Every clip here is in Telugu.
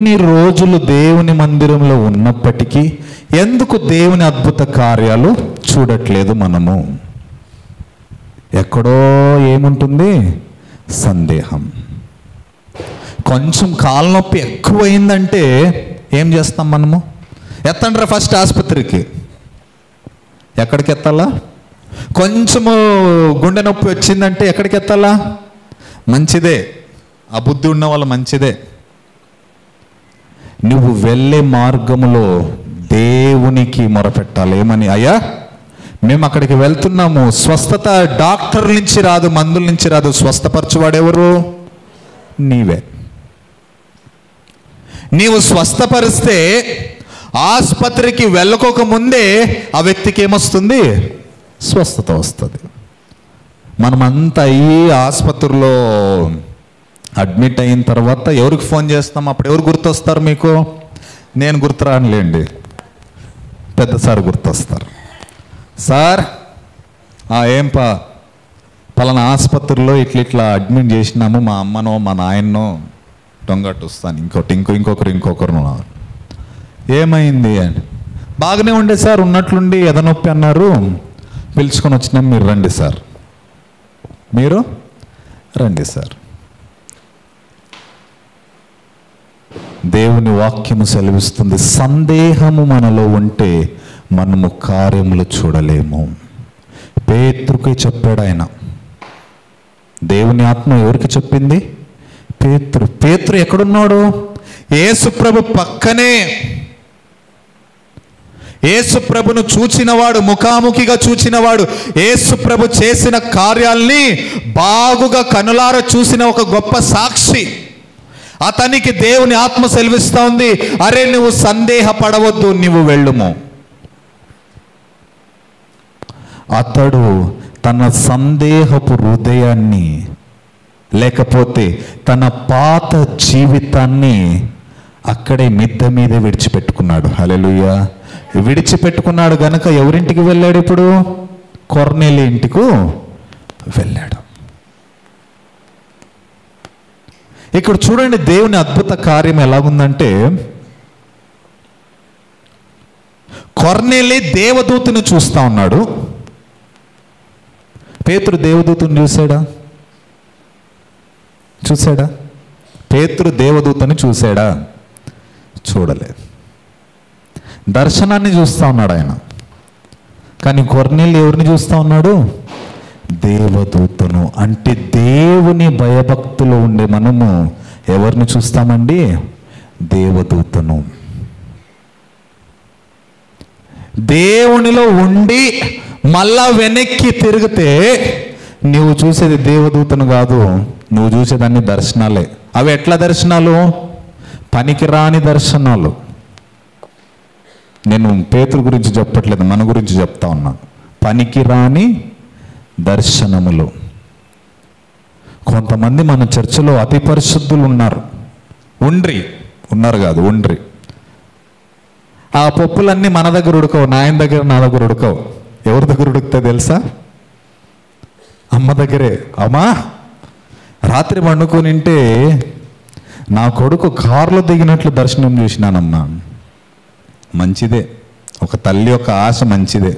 ఇన్ని రోజులు దేవుని మందిరంలో ఉన్నప్పటికీ ఎందుకు దేవుని అద్భుత కార్యాలు చూడట్లేదు మనము? ఎక్కడో ఏముంటుంది? సందేహం. కొంచెం కాళ్ళనొప్పి ఎక్కువైందంటే ఏం చేస్తాం మనము? ఎత్తండ్రా ఫస్ట్ ఆసుపత్రికి. ఎక్కడికి ఎత్తాలా? కొంచెము గుండె నొప్పి వచ్చిందంటే ఎక్కడికి ఎత్తాలా? మంచిదే, ఆ బుద్ధి ఉన్న వాళ్ళు మంచిదే. నువ్వు వెళ్ళే మార్గములో దేవునికి మొరపెట్టాలి. ఏమని? అయ్యా, మేము అక్కడికి వెళ్తున్నాము. స్వస్థత డాక్టర్ నుంచి రాదు, మందుల నుంచి రాదు. స్వస్థపరచువాడెవరు? నీవే. నీవు స్వస్థపరిస్తే ఆసుపత్రికి వెళ్ళకోక ముందే ఆ వ్యక్తికి ఏమొస్తుంది? స్వస్థత వస్తుంది. మనమంతా అయ్యి ఆసుపత్రిలో అడ్మిట్ అయిన తర్వాత ఎవరికి ఫోన్ చేస్తాం? అప్పుడు ఎవరు గుర్తొస్తారు మీకు? నేను గుర్తురానులేండి, పెద్ద సార్ గుర్తొస్తారు. సార్, ఏంపా పలానా ఆసుపత్రిలో ఇట్లా అడ్మిట్ చేసినాము, మా అమ్మనో మా నాయన్నో దొంగట్టు వస్తాను, ఇంకొకరు ఏమైంది అని. బాగానే ఉండే సార్, ఉన్నట్లుండి ఎదనొప్పి అన్నారు, పిలుచుకొని వచ్చినాం, మీరు రండి సార్, మీరు రండి సార్. దేవుని వాక్యము సెలవిస్తుంది, సందేహము మనలో ఉంటే మనము కార్యములు చూడలేము. పేతురుకి చెప్పాడు ఆయన. దేవుని ఆత్మ ఎవరికి చెప్పింది? పేతురు ఎక్కడున్నాడు? యేసుప్రభు పక్కనే. యేసుప్రభును చూచినవాడు, ముఖాముఖిగా చూచినవాడు, యేసుప్రభు చేసిన కార్యాల్ని బాగుగా కనులార చూసిన ఒక గొప్ప సాక్షి. అతనికి దేవుని ఆత్మ సెలవిస్తా ఉంది, అరే నువ్వు సందేహపడవద్దు, నువ్వు వెళ్ళుము. అతడు తన సందేహపు హృదయాన్ని, లేకపోతే తన పాత జీవితాన్ని అక్కడే మిద్దె మీదే విడిచిపెట్టుకున్నాడు. హల్లెలూయా. విడిచిపెట్టుకున్నాడు గనక ఎవరింటికి వెళ్ళాడు? ఇప్పుడు కొర్నేలి ఇంటికి వెళ్ళాడు. ఇక్కడ చూడండి, దేవుని అద్భుత కార్యం ఎలాగుందంటే, కొర్నేలి దేవదూతను చూస్తా ఉన్నాడు. పేతురు దేవదూతను చూశాడా? పేతురు దేవదూతని చూశాడా? చూడలేదు. దర్శనాన్ని చూస్తా ఉన్నాడు ఆయన. కానీ కొర్నేలి ఎవరిని చూస్తా ఉన్నాడు? దేవదూతను. అంటే దేవుని భయభక్తులు ఉండే మనము ఎవరిని చూస్తామండి? దేవదూతను. దేవునిలో ఉండి మళ్ళా వెనక్కి తిరిగితే నువ్వు చూసేది దేవదూతను కాదు, నువ్వు చూసేదాన్ని దర్శనాలే. అవి ఎట్లా దర్శనాలు? పనికిరాని దర్శనాలు. నేను పేతురు గురించి చెప్పట్లేదు, మన గురించి చెప్తా ఉన్నా. పనికిరాని దర్శనములు. కొంతమంది మన చర్చలో అతి పరిశుద్ధులు ఉన్నారు. ఉండ్రి ఆ పప్పులన్నీ మన దగ్గర ఉడకవు, నాయన దగ్గర, నా దగ్గర ఉడకవు. ఎవరి దగ్గర ఉడుకుతాయి తెలుసా? అమ్మ దగ్గరే. అమ్మా, రాత్రి వండుకొనింటే నా కొడుకు కారులో దిగినట్లు దర్శనం చూసినానమ్మా. మంచిదే, ఒక తల్లి యొక్క ఆశ మంచిదే.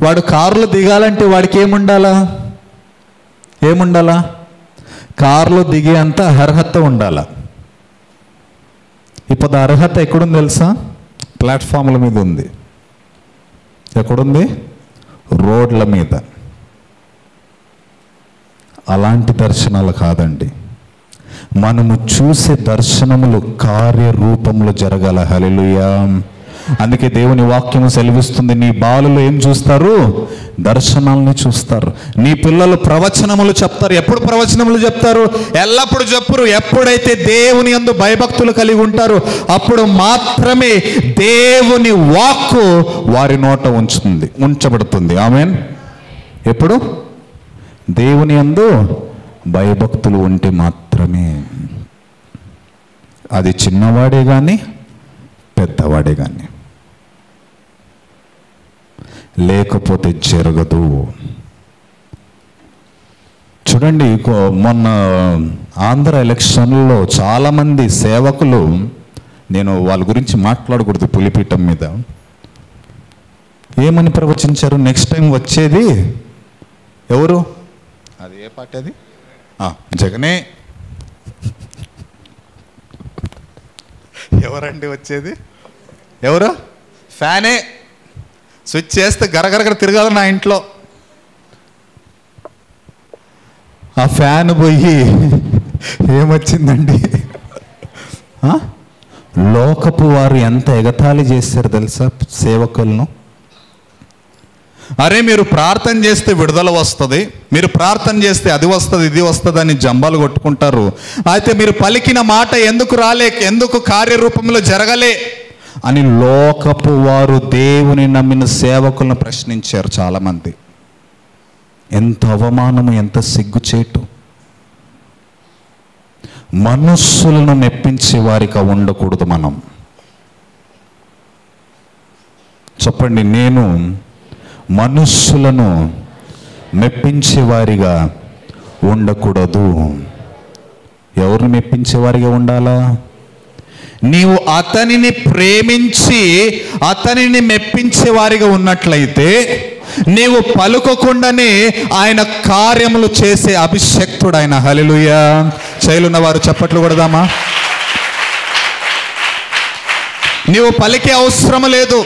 వాడు కారులో దిగాలంటే వాడికి ఏముండాలా? కారులో దిగే అంత అర్హత ఉండాల. ఇప్పుడు అర్హత ఎక్కడుంది తెలుసా? ప్లాట్ఫామ్ల మీద ఉంది. ఎక్కడుంది? రోడ్ల మీద. అలాంటి దర్శనాలు కాదండి. మనము చూసే దర్శనములు కార్యరూపంలో జరగాల. హల్లెలూయా. అందుకే దేవుని వాక్యము సెలవిస్తుంది, నీ బాలులు ఏం చూస్తారు? దర్శనాలని చూస్తారు. నీ పిల్లలు ప్రవచనములు చెప్తారు. ఎప్పుడు ప్రవచనములు చెప్తారు? ఎల్లప్పుడు చెప్పరు. ఎప్పుడైతే దేవుని యందు భయభక్తులు కలిగి ఉంటారో అప్పుడు మాత్రమే దేవుని వాక్కు వారి నోట ఉంచబడుతుంది. ఆమేన్. ఎప్పుడు? దేవుని యందు భయభక్తులు ఉంటే మాత్రమే. అది చిన్నవాడే కానీ పెద్దవాడే కానీ, లేకపోతే జరగదు. చూడండి, మొన్న ఆంధ్ర ఎలక్షన్లో చాలామంది సేవకులు, నేను వాళ్ళ గురించి మాట్లాడకూడదు పులిపీఠం మీద, ఏమని ప్రవచించారు? నెక్స్ట్ టైం వచ్చేది ఎవరు? అది ఏ పార్టీ? అది జగనే. ఎవరండి వచ్చేది? ఎవరు? ఫ్యానే. స్విచ్ చేస్తే గరగరగర తిరగాలి నా ఇంట్లో. ఆ ఫ్యాన్ పోయి ఏమొచ్చిందండి? లోకపు వారు ఎంత ఎగతాళి చేశారు తెలుసా సేవకులను. అరే మీరు ప్రార్థన చేస్తే విడుదల వస్తుంది, మీరు ప్రార్థన చేస్తే అది వస్తుంది ఇది వస్తుంది అని జంబాలు కొట్టుకుంటారు. అయితే మీరు పలికిన మాట ఎందుకు రాలే, ఎందుకు కార్యరూపంలో జరగలే అని లోకపు వారు దేవుని నమ్మిన సేవకులను ప్రశ్నించారు చాలామంది. ఎంత అవమానము, ఎంత సిగ్గుచేటు. మనుష్యులను మెప్పించే వారిగా ఉండకూడదు మనం. చెప్పండి, నేను మనుష్యులను మెప్పించేవారిగా ఉండకూడదు. ఎవరిని మెప్పించేవారిగా ఉండాలా? నీవు అతనిని ప్రేమించి అతనిని మెప్పించేవారిగా ఉన్నట్లయితే నీవు పలుకకుండానే ఆయన కార్యములు చేసే అభిషక్తుడు ఆయన. హల్లెలూయా. చేయలున్న వారు చప్పట్లు కొడదామా? నీవు పలికే అవసరం లేదు,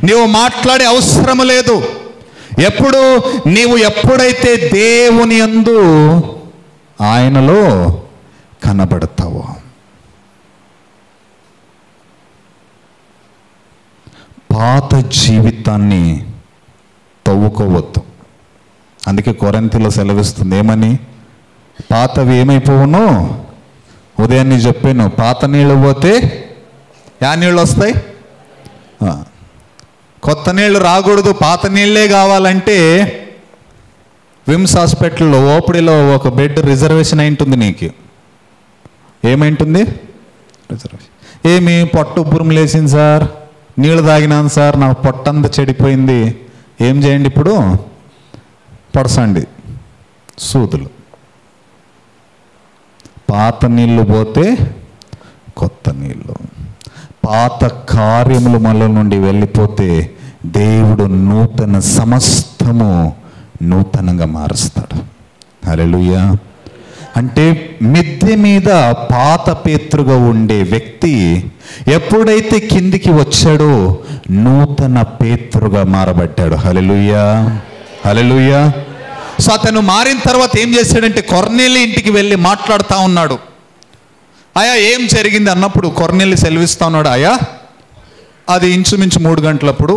నీవు మాట్లాడే అవసరం లేదు. నీవు ఎప్పుడైతే దేవుని యందు ఆయనలో కనబడతావో. పాత జీవితాన్ని తవ్వుకోవద్దు. అందుకే కొరింథీలో సెలవిస్తుంది ఏమని? పాతవి ఏమైపోవును? ఉదయాన్నే చెప్పాను, పాత నీళ్ళు పోతే యా నీళ్ళు వస్తాయి? కొత్త నీళ్ళు రాకూడదు, పాత నీళ్ళే కావాలంటే విమ్స్ హాస్పిటల్లో ఓపిడిలో ఒక బెడ్ రిజర్వేషన్ అయింటుంది. నీకు ఏమైంటుంది? రిజర్వేషన్. ఏమి పొట్ట ఉబ్బురం లేచింది సార్, నీళ్ళు తాగినాను సార్, నా పొట్టంతా చెడిపోయింది, ఏం చేయండి ఇప్పుడు? పడసండి సూదులు. పాత నీళ్ళు పోతే కొత్త నీళ్ళు, పాత కార్యములు మనలో నుండి వెళ్ళిపోతే దేవుడు నూతన సమస్తము నూతనంగా మారుస్తాడు. హల్లెలూయా. అంటే మిద్దె మీద పాత పేతురుగా ఉండే వ్యక్తి ఎప్పుడైతే కిందికి వచ్చాడో నూతన పేతురుగా మారబడ్డాడు. హల్లెలూయా, హల్లెలూయా. సో అతను మారిన తర్వాత ఏం చేశాడంటే కొర్నేలి ఇంటికి వెళ్ళి మాట్లాడుతూ ఉన్నాడు. అయ్యా ఏం జరిగింది అన్నప్పుడు కొర్నేలి సెలవిస్తా ఉన్నాడు, అయ్యా అది ఇంచుమించు 3 గంటలప్పుడు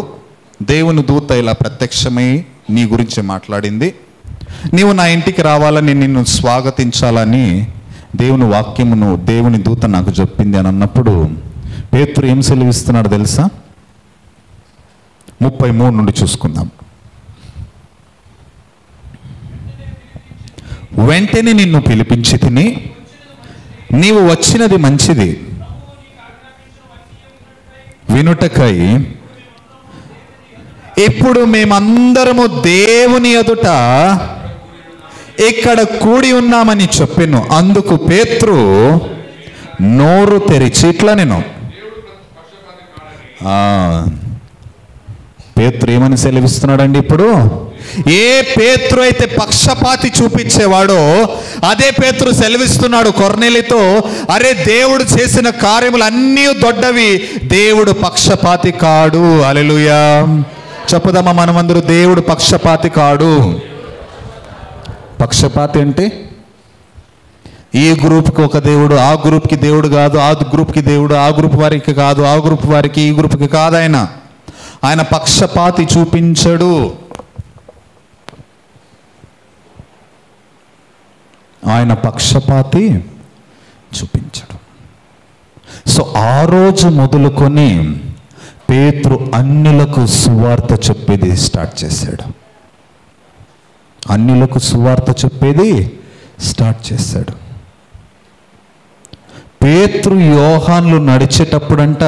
దేవుని దూత ఇలా ప్రత్యక్షమై నీ గురించి మాట్లాడింది, నీవు నా ఇంటికి రావాలని, నిన్ను స్వాగతించాలని దేవుని వాక్యమును దేవుని దూత నాకు చెప్పింది అని అన్నప్పుడు పేతురు ఏం సెలవిస్తున్నాడు తెలుసా? 33 నుండి చూసుకుందాం. వెంటనే నిన్ను పిలిపించి తిని, నీవు వచ్చినది మంచిది, వినుటకై ఇప్పుడు మేమందరము దేవుని ఎదుట ఇక్కడ కూడి ఉన్నామని చెప్పెను. అందుకు పేతురు నోరు తెరిచి ఇట్లా, నేను పేతురు ఏమని సెలవిస్తున్నాడండి ఇప్పుడు? ఏ పేతురు అయితే పక్షపాతి చూపించేవాడో అదే పేతురు సెలవిస్తున్నాడు కొర్నేలితో, అరే దేవుడు చేసిన కార్యములు అన్నీ దొడ్డవి, దేవుడు పక్షపాతి కాడు. హల్లెలూయా. చెప్పుదామా మనమందరూ, దేవుడు పక్షపాతి కాడు. పక్షపాతి అంటే ఈ గ్రూప్కి ఒక దేవుడు, ఆ గ్రూప్కి దేవుడు కాదు, ఆ గ్రూప్కి దేవుడు, ఆ గ్రూప్ వారికి కాదు, ఆ గ్రూప్ వారికి, ఈ గ్రూప్కి కాదు. ఆయన పక్షపాతి చూపించడు. ఆయన పక్షపాతి చూపించడు. సో ఆ రోజు మొదలుకొని పేతురు అన్యులకు సువార్త చెప్పేది స్టార్ట్ చేశాడు. అన్యులకు సువార్త చెప్పేది స్టార్ట్ చేశాడు. పేతురు యోహాన్లు నడిచేటప్పుడంట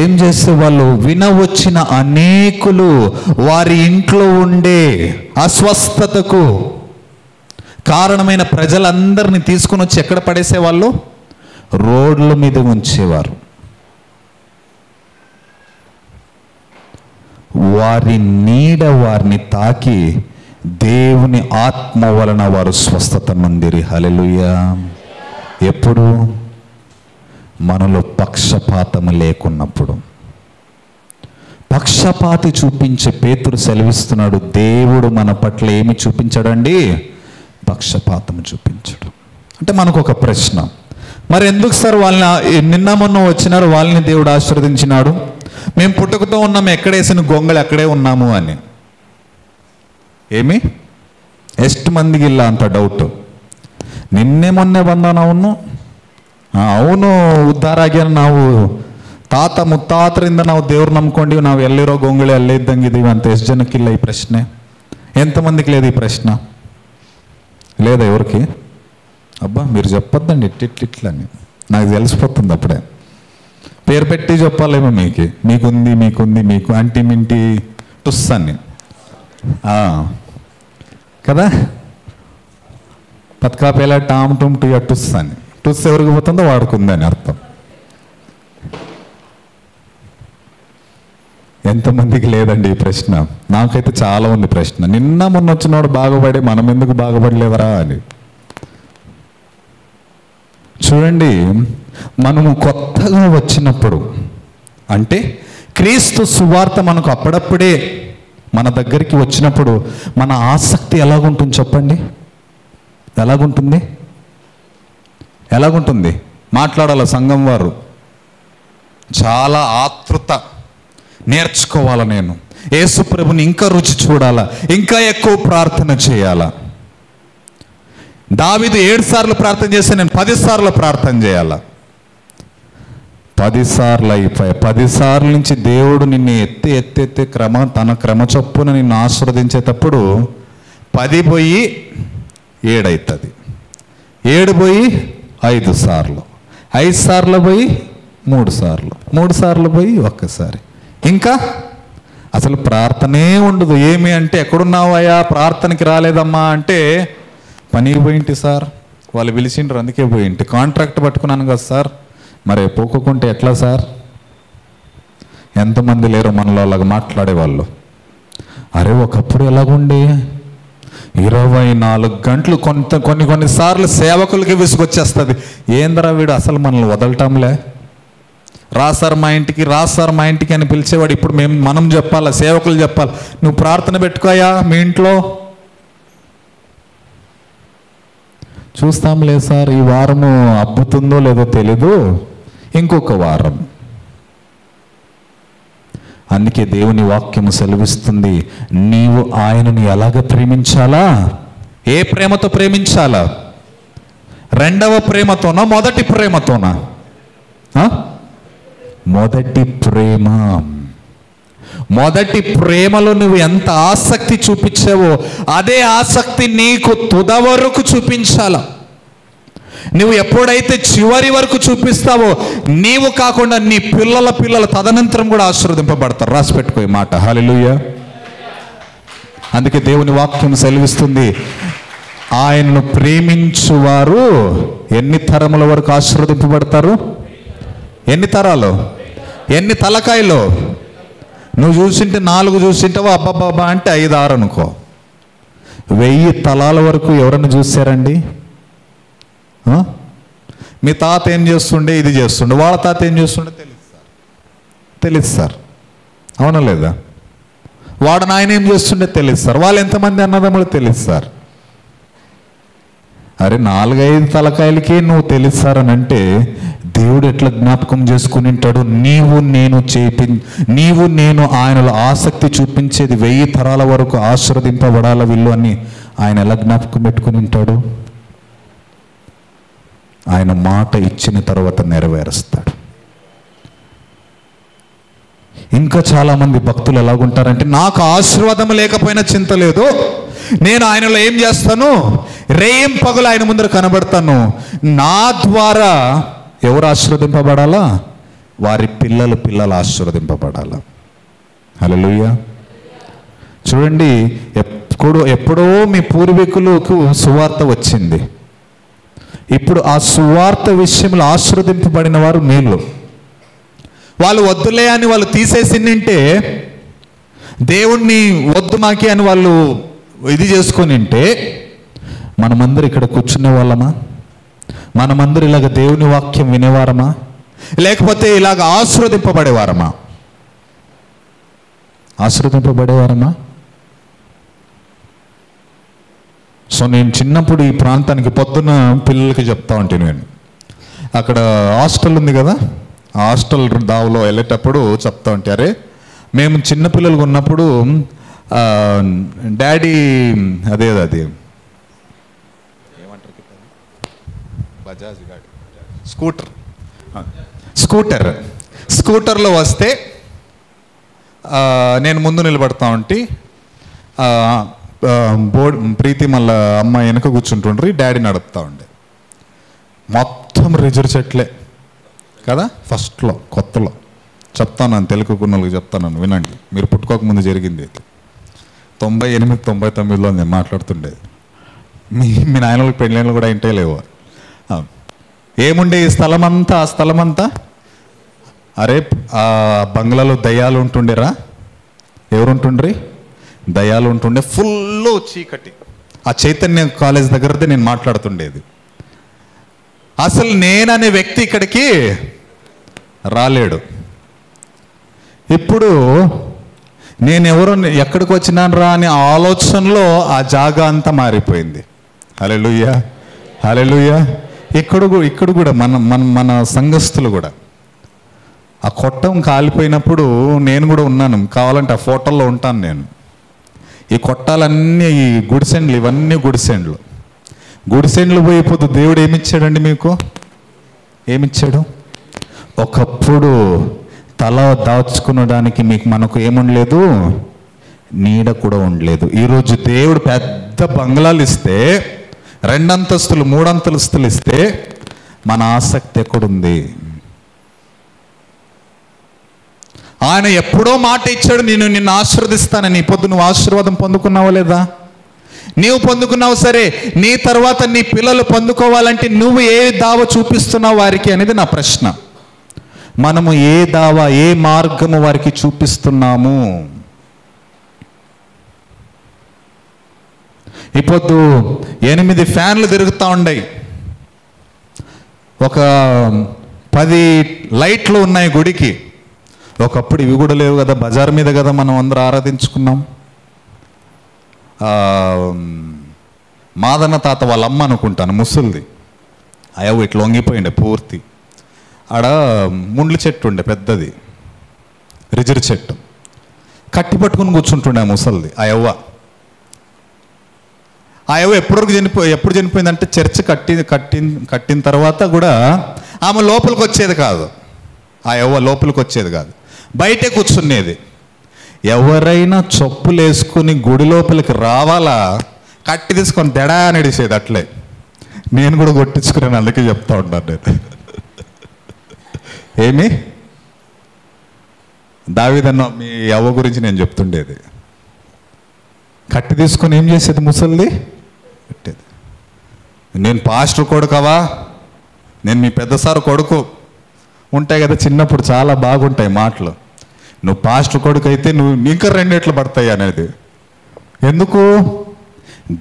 ఏం చేసే వాళ్ళు, వినవచ్చిన అనేకులు వారి ఇంట్లో ఉండే అస్వస్థతకు, కారణమైన ప్రజలందరినీ తీసుకుని వచ్చి ఎక్కడ పడేసేవాళ్ళు? రోడ్ల మీద ఉంచేవారు. వారి నీడ వారిని తాకి దేవుని ఆత్మ వలన వారు స్వస్థత నొందిరి. హల్లెలూయా. ఎప్పుడు? మనలో పక్షపాతము లేకున్నప్పుడు. పక్షపాతి చూపించే పేతురు సెలవిస్తున్నాడు, దేవుడు మన పట్ల ఏమి చూపించాడండి? పక్షపాతము చూపించడు. అంటే మనకు ఒక ప్రశ్న, మరి ఎందుకు సార్ వాళ్ళని నిన్న మొన్న వచ్చినారు, వాళ్ళని దేవుడు ఆశీర్వదించినాడు, మేము పుట్టుకతో ఉన్నాము, ఎక్కడేసిన గొంగళి అక్కడే ఉన్నాము అని? ఏమి ಎಷ್ಟು ಮಂದಿಗೆ ಇಲ್ಲ ಅಂತ ಡೌಟ್. ನಿನ್ನೆ ಮೊನ್ನೆ ಬಂದ ಅವನು ಉದ್ಧಾರ ಆಗ್ಯಾನ, ನಾವು ತಾತ ಮುತ್ತಾತರಿಂದ ನಾವು ದೇವ್ರು ನಂಬ್ಕೊಂಡಿವಿ, ನಾವು ಎಲ್ಲಿರೋ గొంగళి అల్లే ఇద్దంగిದ್ದೀವಿ ಅಂತ ಎಷ್ಟು ಜನಕ್ಕಿಲ್ಲ ఈ ప్రశ్న? ఎంతమందికి లేదు ఈ ప్రశ్న? లేదా ఎవరికి? అబ్బా మీరు చెప్పొద్దండి ఇట్లని, నాకు తెలిసిపోతుంది అప్పుడే. పేరు పెట్టి చెప్పాలేమో మీకుంది మీకుంది మీకు అంటి మింటి టుస్ అని కదా. పత్కాపేలా టామ్ టుమ్ టు టుస్ అని, టుస్ ఎవరికి పోతుందో వాడుకుంది అని అర్థం. ఎంతమందికి లేదండి ఈ ప్రశ్న? నాకైతే చాలా ఉంది ప్రశ్న. నిన్న మొన్న వచ్చినవాడు బాగుపడి మనం ఎందుకు బాగుపడలేవరా అని. చూడండి, మనము కొత్తగా వచ్చినప్పుడు, అంటే క్రీస్తు సువార్త మనకు అప్పుడప్పుడే మన దగ్గరికి వచ్చినప్పుడు మన ఆసక్తి ఎలాగుంటుంది చెప్పండి? ఎలాగుంటుంది? మాట్లాడాల సంఘం వారు, చాలా ఆతృత, నేర్చుకోవాలా, నేను యేసు ప్రభుని ఇంకా రుచి చూడాలా, ఇంకా ఎక్కువ ప్రార్థన చేయాలా. దావీదు 7 సార్లు ప్రార్థన చేస్తే నేను 10 సార్లు ప్రార్థన చేయాలా. 10 సార్లు అయిపోయాయి. 10 సార్ల నుంచి దేవుడు నిన్ను ఎత్తి తన క్రమ చొప్పున నిన్ను ఆశీర్వదించేటప్పుడు 10 పోయి 7 అవుతుంది, 7 పోయి 5 సార్లు, 5 సార్లు పోయి 3 సార్లు, 3 సార్లు పోయి 1 సారి, ఇంకా అసలు ప్రార్థనే ఉండదు. ఏమి అంటే, ఎక్కడున్నావయ్యా, ప్రార్థనకి రాలేదమ్మా అంటే, పనికి పోయింటి సార్, వాళ్ళు పిలిచిండ్రు అందుకే పోయింటి, కాంట్రాక్ట్ పట్టుకున్నాను కదా సార్, మరి పోకుంటే ఎట్లా సార్? ఎంతమంది లేరు మనలో అలాగ మాట్లాడేవాళ్ళు? అరే ఒకప్పుడు ఎలాగుండే, 24 గంటలు కొన్నిసార్లు సేవకులకి విసుగొచ్చేస్తుంది. ఏందరా వీడు అసలు మనల్ని వదలటంలే, రాసారు మా ఇంటికి అని పిలిచేవాడు. ఇప్పుడు మనం చెప్పాలా, సేవకులు చెప్పాలి, నువ్వు ప్రార్థన పెట్టుకోయా మీ ఇంట్లో. చూస్తాంలే సార్, ఈ వారము అబ్బుతుందో లేదో తెలీదు, ఇంకొక వారం. అందుకే దేవుని వాక్యము సెలవిస్తుంది, నీవు ఆయనను ఎలాగ ప్రేమించాలా? ఏ ప్రేమతో ప్రేమించాలా? రెండవ ప్రేమతోనా, మొదటి ప్రేమతోనా? మొదటి ప్రేమ. మొదటి ప్రేమలో నువ్వు ఎంత ఆసక్తి చూపించావో అదే ఆసక్తి నీకు తుద వరకు చూపించాలా. నువ్వు ఎప్పుడైతే చివరి వరకు చూపిస్తావో నీవు కాకుండా నీ పిల్లల తదనంతరం కూడా ఆశీర్వదింపబడతారు. రాసి పెట్టుకో ఈ మాట. హల్లెలూయా. అందుకే దేవుని వాక్యం సెలవిస్తుంది, ఆయనను ప్రేమించువారు ఎన్ని తరముల వరకు ఆశీర్వదింపబడతారు? ఎన్ని తరాలు? ఎన్ని తలకాయలు? నువ్వు చూసింటే 4 చూసింటావో, అబ్బాబ్బా అంటే 5, 6 అనుకో. 1000 తలాల వరకు ఎవరన్నా చూశారండి? మీ తాత ఏం చేస్తుండే, ఇది చేస్తుండే, వాళ్ళ తాత ఏం చేస్తుండే తెలుసు సార్, అవునా లేదా? వాడు నాయన ఏం చేస్తుండే తెలుసు సార్, వాళ్ళు ఎంతమంది అన్నదమ్ములు తెలుసు సార్. అరే 4-5 తలకాయలకే నువ్వు తెలుసు సార్ అని అంటే దేవుడు ఎట్లా జ్ఞాపకం చేసుకుని ఉంటాడు? నీవు నేను ఆయనలో ఆసక్తి చూపించేది 1000 తరాల వరకు ఆశీర్వదింపబడాల వీళ్ళు అని ఆయన ఎలా జ్ఞాపకం పెట్టుకుని ఉంటాడు? ఆయన మాట ఇచ్చిన తర్వాత నెరవేరుస్తాడు. ఇంకా చాలామంది భక్తులు ఎలాగుంటారంటే, నాకు ఆశీర్వాదం లేకపోయినా చింత లేదు, నేను ఆయనలో ఏం చేస్తాను, రేయం పగలు ఆయన ముందర కనబడతాను, నా ద్వారా ఎవరు ఆశీర్వదింపబడాలా? వారి పిల్లలు ఆశీర్వదింపబడాలా. హల్లెలూయా. చూడండి, ఎప్పుడో మీ పూర్వీకులకు సువార్త వచ్చింది. ఇప్పుడు ఆ సువార్త విషయంలో ఆశీర్వదింపబడిన వారు మీరు. వాళ్ళు వద్దులే అని వాళ్ళు తీసేసిందంటే, దేవుణ్ణి వద్దు మాకి అని వాళ్ళు ఇది చేసుకొని ఉంటే, మనమందరూ ఇక్కడ కూర్చునే వాళ్ళమా? మనమందరూ ఇలాగ దేవుని వాక్యం వినేవారమా? లేకపోతే ఇలాగ ఆశీర్వదింపబడేవారమా? ఆశీర్వదింపబడేవారమా? సో నేను చిన్నప్పుడు ఈ ప్రాంతానికి పొద్దున్న పిల్లలకి చెప్తా ఉంటాను. నేను అక్కడ హాస్టల్ ఉంది కదా, ఆ హాస్టల్ దావలో వెళ్ళేటప్పుడు చెప్తా ఉంటే, అరే మేము చిన్నపిల్లలుగా ఉన్నప్పుడు డాడీ అది ఏమంటారు, బజాజ్ గాడి స్కూటర్లో వస్తే నేను ముందు నిలబడతా ఉంటే ప్రీతి మళ్ళీ అమ్మ వెనక కూర్చుంటుండ్రి, డాడీ నడుపుతా ఉండే. మొత్తం రిజర్వ్ చెట్లే కదా ఫస్ట్లో, కొత్తలో. చెప్తాను తెలుగుకున్న వాళ్ళకి చెప్తాను, వినండి. మీరు పుట్టుకోకముందు జరిగింది 98, 99లో నేను మాట్లాడుతుండేది. మీ నాయనలకు పెళ్ళిళ్ళు కూడా ఇంటే లేవు. ఏముండే ఈ స్థలమంతా, ఆ స్థలమంతా అరే ఆ బంగ్లాలో దయ్యాలు ఉంటుండేరా. ఎవరుంటుండ్రి? దయ్యాలు ఉంటుండే. ఫుల్ చీకటి. ఆ చైతన్య కాలేజ్ దగ్గరదే నేను మాట్లాడుతుండేది. అసలు నేననే వ్యక్తి ఇక్కడికి రాలేడు. ఇప్పుడు నేనెవరో ఎక్కడికి వచ్చినాను రా అనే ఆలోచనలో ఆ జాగా అంతా మారిపోయింది. హల్లెలూయా, హల్లెలూయా. ఇక్కడ కూడా మన సంఘస్థులు కూడా ఆ కొట్టం కాలిపోయినప్పుడు నేను కూడా ఉన్నాను. కావాలంటే ఆ ఫోటోల్లో ఉంటాను నేను. ఈ కొట్టాలన్నీ ఈ గుడిసెండ్లు, ఇవన్నీ గుడిసెండ్లు పోయిపోతూ దేవుడు ఏమిచ్చాడండి మీకు? ఏమిచ్చాడు? ఒకప్పుడు తల దాచుకునడానికి మనకు ఏముండలేదు, నీడ కూడా ఉండలేదు. ఈరోజు దేవుడు పెద్ద బంగ్లాలు ఇస్తే, 2 అంతస్తులు 3 అంతస్తులు ఇస్తే మన ఆసక్తి ఎక్కడుంది? ఆయన ఎప్పుడో మాట ఇచ్చాడు, నిన్ను ఆశీర్వదిస్తానని. పొద్దు నువ్వు ఆశీర్వాదం పొందుకున్నావా లేదా? నీవు పొందుకున్నావు సరే, నీ తర్వాత నీ పిల్లలు పొందుకోవాలంటే నువ్వు ఏ దావ చూపిస్తున్నావు వారికి అనేది నా ప్రశ్న. మనము ఏ దావ, ఏ మార్గము వారికి చూపిస్తున్నాము? ఇప్పుడు 8 ఫ్యాన్లు తిరుగుతూ ఉన్నాయి, ఒక 10 లైట్లు ఉన్నాయి గుడికి. ఒకప్పుడు ఇవి కూడా లేవు కదా, బజార్ మీద కదా మనం అందరూ ఆరాధించుకున్నాం. మాదన్న తాత వాళ్ళ అమ్మ అనుకుంటాను, ముసలిది. అయ్యవ ఇట్లా వంగిపోయిండే పూర్తి. ఆడ ముండ్ల చెట్టు ఉండే పెద్దది, రిజర్ చెట్టు. కట్టి పట్టుకుని కూర్చుంటుండే ఆ ముసలిది. అయ్యవ ఎప్పుడు చనిపోయిందంటే చర్చ్ కట్టిన తర్వాత కూడా ఆమె లోపలికి వచ్చేది కాదు. అయ్యవ లోపలికి వచ్చేది కాదు, బయటే కూర్చునేది. ఎవరైనా చెప్పులు వేసుకుని గుడి లోపలికి రావాలా, కట్టి తీసుకొని దెడా అని అడిసేది. అట్లే నేను కూడా కొట్టించుకున్నాను, అందుకే చెప్తా ఉంటాను నేను. ఏమి దావీదన్న మీ అవ్వ గురించి నేను చెప్తుండేది. కట్టి తీసుకొని ఏం చేసేది ముసలిది? పెట్టేది. నేను పాస్టర్ కొడుకవా, నేను మీ పెద్ద సార్ కొడుకు ఉంటాయి కదా, చిన్నప్పుడు చాలా బాగుంటాయి మాటలు. నువ్వు పాస్టర్ కొడుకు అయితే నువ్వు ఇంకా 2 రెట్లు పడతాయి అనేది. ఎందుకు?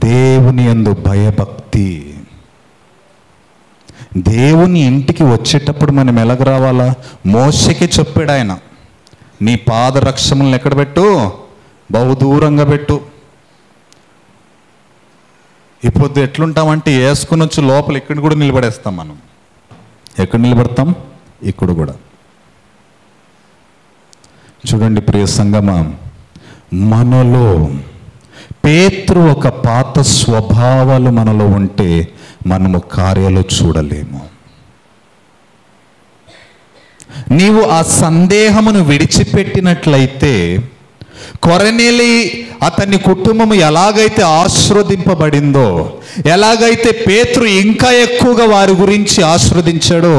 దేవుని యందు భయభక్తి. దేవుని ఇంటికి వచ్చేటప్పుడు మనం ఎలాగ రావాలా? మోషేకి చెప్పాడు ఆయన, నీ పాదరక్షములను ఎక్కడ పెట్టు? బహుదూరంగా పెట్టు. ఇప్పుడు ఎట్లుంటామంటే వేసుకుని వచ్చి లోపల ఇక్కడ కూడా నిలబడేస్తాం. మనం ఎక్కడ నిలబడతాం? ఇక్కడ కూడా. చూడండి ప్రియ సంగమా, మనలో పేతురు ఒక పాత స్వభావాలు మనలో ఉంటే మనము కార్యాలు చూడలేము. నీవు ఆ సందేహమును విడిచిపెట్టినట్లయితే, కొర్నేలి అతని కుటుంబం ఎలాగైతే ఆశీర్వదింపబడిందో, ఎలాగైతే పేతురు ఇంకా ఎక్కువగా వారి గురించి ఆశీర్వదించాడో,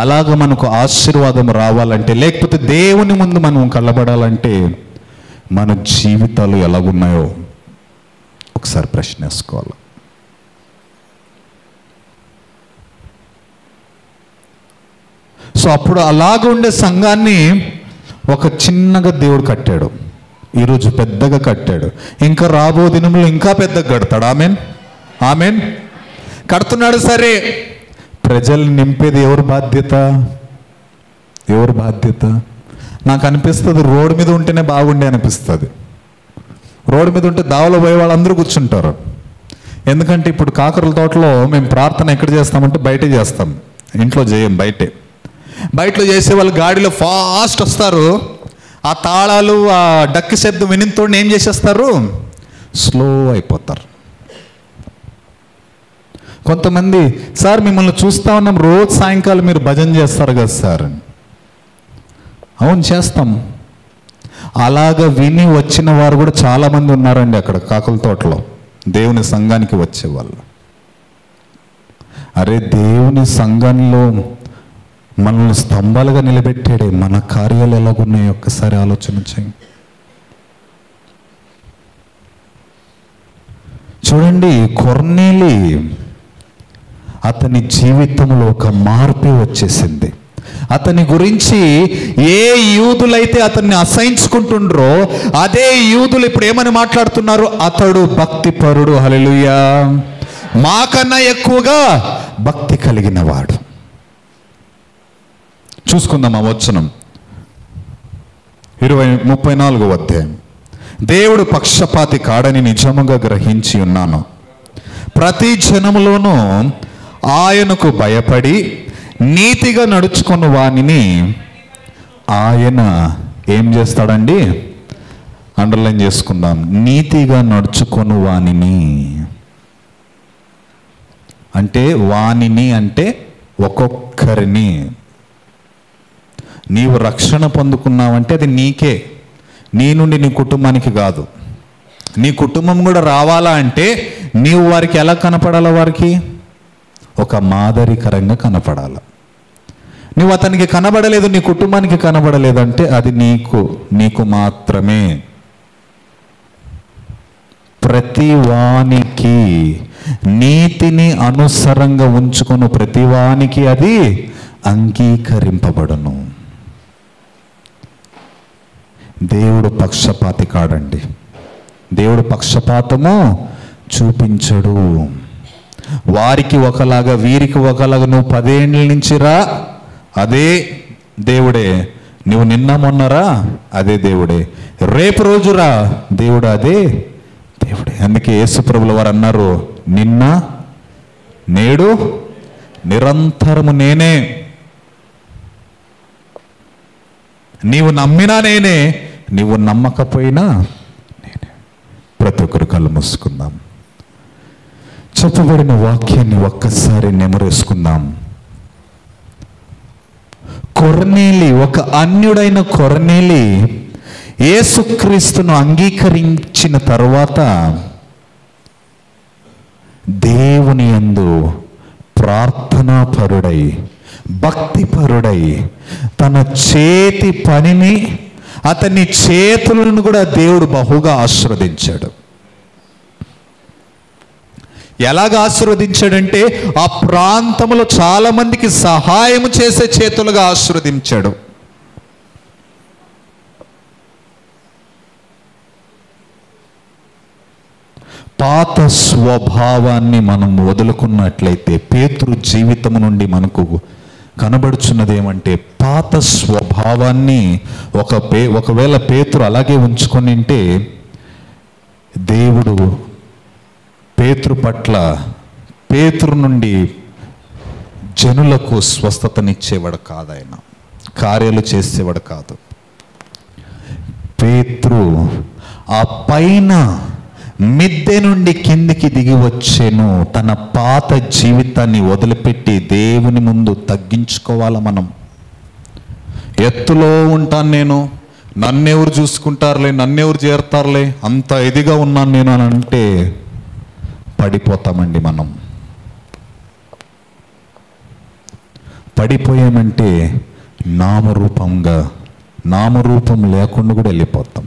అలాగ మనకు ఆశీర్వాదం రావాలంటే, లేకపోతే దేవుని ముందు మనం కలబడాలంటే మన జీవితాలు ఎలాగున్నాయో ఒకసారి ప్రశ్న వేసుకోవాలి. సో అప్పుడు అలాగ ఉండే సంఘాన్ని ఒక చిన్నగా దేవుడు కట్టాడు. ఈరోజు పెద్దగా కట్టాడు. ఇంకా రాబో దినంలో ఇంకా పెద్దగా కడతాడు. Amen, amen. కడుతున్నాడు. సరే, ప్రజల్ని నింపేది ఎవరి బాధ్యత? ఎవరి బాధ్యత? నాకు అనిపిస్తుంది రోడ్డు మీద ఉంటేనే బాగుండే అనిపిస్తుంది. రోడ్డు మీద ఉంటే దావలో పోయే వాళ్ళందరూ కూర్చుంటారు. ఎందుకంటే ఇప్పుడు కాకరల తోటలో మేము ప్రార్థన ఎక్కడ చేస్తామంటే బయటే చేస్తాం, ఇంట్లో చేయం, బయటే. బయటలో చేసే వాళ్ళు గాడిలో ఫాస్ట్ వస్తారు. ఆ తాళాలు, ఆ డక్కి శబ్దం వినితో ఏం చేసేస్తారు? స్లో అయిపోతారు. కొంతమంది, సార్ మిమ్మల్ని చూస్తా ఉన్నాం, రోజు సాయంకాలం మీరు భజన చేస్తారు కదా సార్. అవును, చేస్తాం. అలాగ విని వచ్చిన వారు కూడా చాలామంది ఉన్నారండి అక్కడ కాకుల తోటలో, దేవుని సంఘానికి వచ్చేవాళ్ళు. అరే, దేవుని సంఘంలో మనల్ని స్తంభాలుగా నిలబెట్టాడే, మన కార్యాలు ఎలాగున్నాయో ఒక్కసారి ఆలోచన చేయండి. చూడండి, కొర్నేలి అతని జీవితంలో ఒక మార్పు వచ్చేసింది. అతని గురించి ఏ యూదులైతే అతన్ని అసహించుకుంటుండ్రో అదే యూదులు ఇప్పుడు ఏమని మాట్లాడుతున్నారు? అతడు భక్తిపరుడు, హల్లెలూయా, మాకన్నా ఎక్కువగా భక్తి కలిగిన వాడు. చూసుకుందాం ఆ వచనం 34వ అధ్యాయం. దేవుడు పక్షపాతి కాడని నిజముగా గ్రహించి ఉన్నాను. ప్రతి జనములోనూ ఆయనకు భయపడి నీతిగా నడుచుకున్న వానిని ఆయన ఏం చేస్తాడండి? అండర్లైన్ చేసుకుందాం. నీతిగా నడుచుకుని వానిని అంటే, వానిని అంటే ఒక్కొక్కరిని. నీవు రక్షణ పొందుకున్నావంటే అది నీకే, నీ నుండి నీ కుటుంబానికి కాదు. నీ కుటుంబం కూడా రావాలా అంటే నీవు వారికి ఎలా కనపడాలా? వారికి ఒక మాదిరికరంగా కనపడాలి. నువ్వు అతనికి కనబడలేదు, నీ కుటుంబానికి కనబడలేదంటే అది నీకు మాత్రమే. ప్రతి వానికి నీతిని అనుసరంగా ఉంచుకుని ప్రతి వానికి అది అంగీకరింపబడును. దేవుడు పక్షపాతి కాడండి. దేవుడు పక్షపాతము చూపించడు. వారికి ఒకలాగా వీరికి ఒకలాగా, నువ్వు 10 ఏళ్ళ నుంచి రా అదే దేవుడే, నువ్వు నిన్న మొన్నరా అదే దేవుడే, రేపు రోజు రా దేవుడు అదే దేవుడే. అందుకే యేసుప్రభుల వారు అన్నారు, నిన్న నేడు నిరంతరము నేనే. నీవు నమ్మినా నేనే, నీవు నమ్మకపోయినా నేనే. ప్రతి ఒక్కరు కళ్ళు మూసుకుందాం. చెప్పబడిన వాక్యాన్ని ఒక్కసారి నెమరేసుకుందాం. కొర్నేలి, ఒక అన్యుడైన కొర్నేలి యేసుక్రీస్తును అంగీకరించిన తరువాత దేవుని యందు ప్రార్థనాపరుడై, భక్తిపరుడై, తన చేతి పనిని, అతని చేతులను కూడా దేవుడు బహుగా ఆశీర్వదించాడు. ఎలాగ ఆశీర్వదించాడంటే ఆ ప్రాంతంలో చాలా మందికి సహాయం చేసే చేతులుగా ఆశీర్వదించాడు. పాత స్వభావాన్ని మనం వదులుకున్నట్లయితే పేతురు జీవితం నుండి మనకు కనబడుచున్నది ఏమంటే, పాత స్వభావాన్ని ఒకవేళ పేతురు అలాగే ఉంచుకొని ఉంటే దేవుడు పేతురు పట్ల, పేతురు నుండి జనులకు స్వస్థతనిచ్చేవాడు కాదు, ఆయన కార్యాలు చేసేవాడు కాదు. పేతురు ఆ పైన మిద్దె నుండి కిందికి దిగి వచ్చేను. తన పాత జీవితాన్ని వదిలిపెట్టి దేవుని ముందు తగ్గించుకోవాలి. మనం ఎత్తులో ఉంటాను, నేను నన్నెవరు చూసుకుంటారులే, నన్నెవరు చేరుతారులే, అంత ఇదిగా ఉన్నాను నేను అని అంటే పడిపోతామండి. మనం పడిపోయామంటే నామరూపం లేకుండా కూడా వెళ్ళిపోతాం.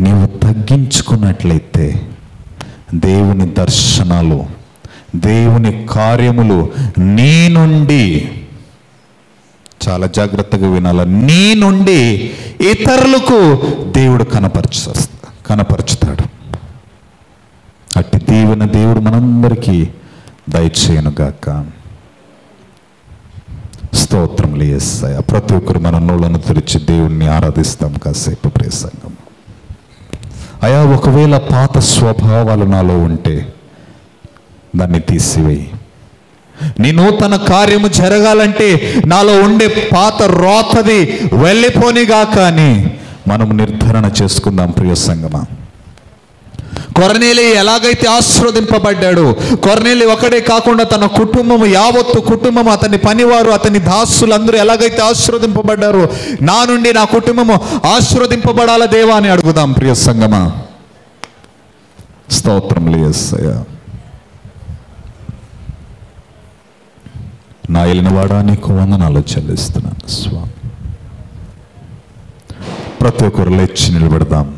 నీవు తగ్గించుకున్నట్లయితే దేవుని దర్శనాలు, దేవుని కార్యములు నీ నుండి, చాలా జాగ్రత్తగా వినాల, నీ నుండి ఇతరులకు దేవుడు కనపరుచుతాడు. అట్టి దీవెన దేవుడు మనందరికీ దయచేయనుగాక. స్తోత్రములు యేసయ్యా. ప్రతి ఒక్కరు మన నోళ్ళను తెరిచి దేవుణ్ణి ఆరాధిస్తాం కాసేపు ప్రియ సంఘం. అయా, ఒకవేళ పాత స్వభావాలు నాలో ఉంటే దాన్ని తీసివేయి. నీ నూతన కార్యము జరగాలంటే నాలో ఉండే పాత రోతది వెళ్ళిపోనిగాక అని మనము నిర్ధారణ చేసుకుందాం ప్రియ సంగమా. కొర్నేలి ఎలాగైతే ఆశీర్వదింపబడ్డాడు, కొర్నేలి ఒకడే కాకుండా తన కుటుంబము, యావత్తు కుటుంబము, అతని పనివారు, అతని దాసులందరూ ఎలాగైతే ఆశీర్వదింపబడ్డారు, నా నుండి నా కుటుంబము ఆశీర్వదింపబడాల దేవా అని అడుగుదాం ప్రియ సంగమా. స్తోత్రములు యేసయ్యా. నా ఏలినవాడా, నీకు వందనాలు చెల్లిస్తున్నాను స్వామి. ప్రతి ఒక్కరు లేచి నిలబెడదాం.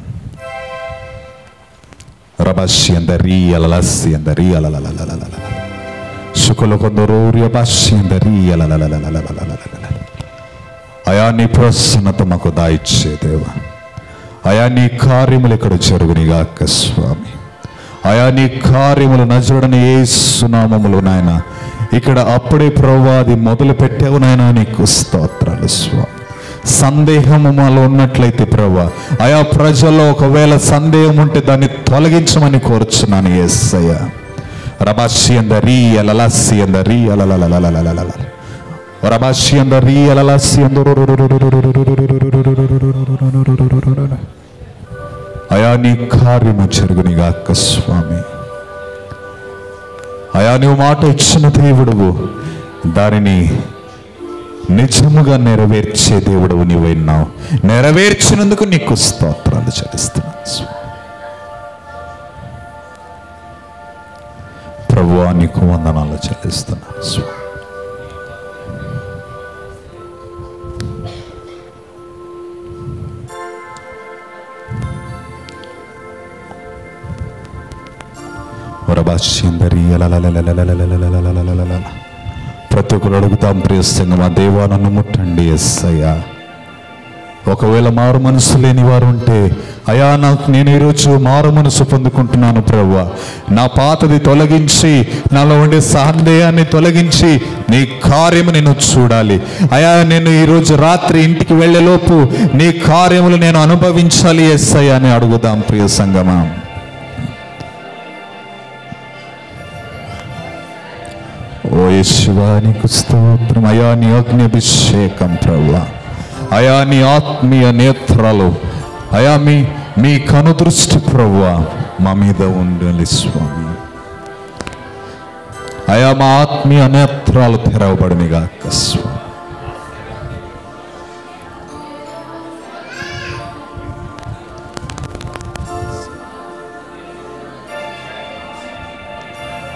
రబాషి అందరి అలలసి అందరి అలలలలలలల శుకుల కొందరు రబాషి అందరి అలలలలలలలలల. అయా, నీ ప్రసన్నత మాకు దాయిచ్చే దేవా. అయా, నీ కార్యములు ఇక్కడ జరుగునిగాక స్వామి. అయా, నీ కార్యములు నజరుడని యేసు నామములో నాయన ఇక్కడ అప్పుడే ప్రభువా అది మొదలు పెట్టావు నాయన. నీకు స్తోత్రాలు స్వామి. సందేహము మాలో ఉన్నట్లయితే ప్రభువా, ఆయా ప్రజల్లో ఒకవేళ సందేహం ఉంటే దాన్ని తొలగించమని కోరుచున్నాను యేసయ్యా. రబాషి అందరి అలలాసి అందరి అలలలలలలలల రబాషి అందరి అలలాసి అందరు. అయా, నీ కార్యము జరుగునిగాక స్వామి. అయా, నువ్వు మాట ఇచ్చిన దేవుడువు, దానిని నిజముగా నెరవేర్చే దేవుడు నీవైనావు. నెరవేర్చినందుకు నీకు స్తోత్రాలు చెల్లిస్తున్నాను ప్రభువా. నీకు వందనాలు చెల్లిస్తున్నాను స్వామి. ప్రతి ఒక్కరు అడుగుతాం ప్రియ సంగమా, దేవా నన్ను ముట్టండి యేసయ్యా. ఒకవేళ మారు మనసు లేని వారు ఉంటే, అయా నేను ఈరోజు మారు మనసు పొందుకుంటున్నాను ప్రభువా. నా పాతది తొలగించి, నాలో ఉండే సందేహాన్ని తొలగించి నీ కార్యము నేను చూడాలి. అయా, నేను ఈరోజు రాత్రి ఇంటికి వెళ్ళేలోపు నీ కార్యములు నేను అనుభవించాలి యేసయ్యా అని అడుగుదాం ప్రియ సంగమా. ఓ యేసువా, నీకు స్తోత్రం. అయా, నీ అగ్నిభిషేకం ప్రభువా. అయా, నీ ఆత్మీయ నేత్రాలు, అయా మీ కనుదృష్టి ప్రభువా మా మీద ఉండాలి స్వామి. అయా, మా ఆత్మీయ నేత్రాలు తెరవబడినిగాక స్వామి.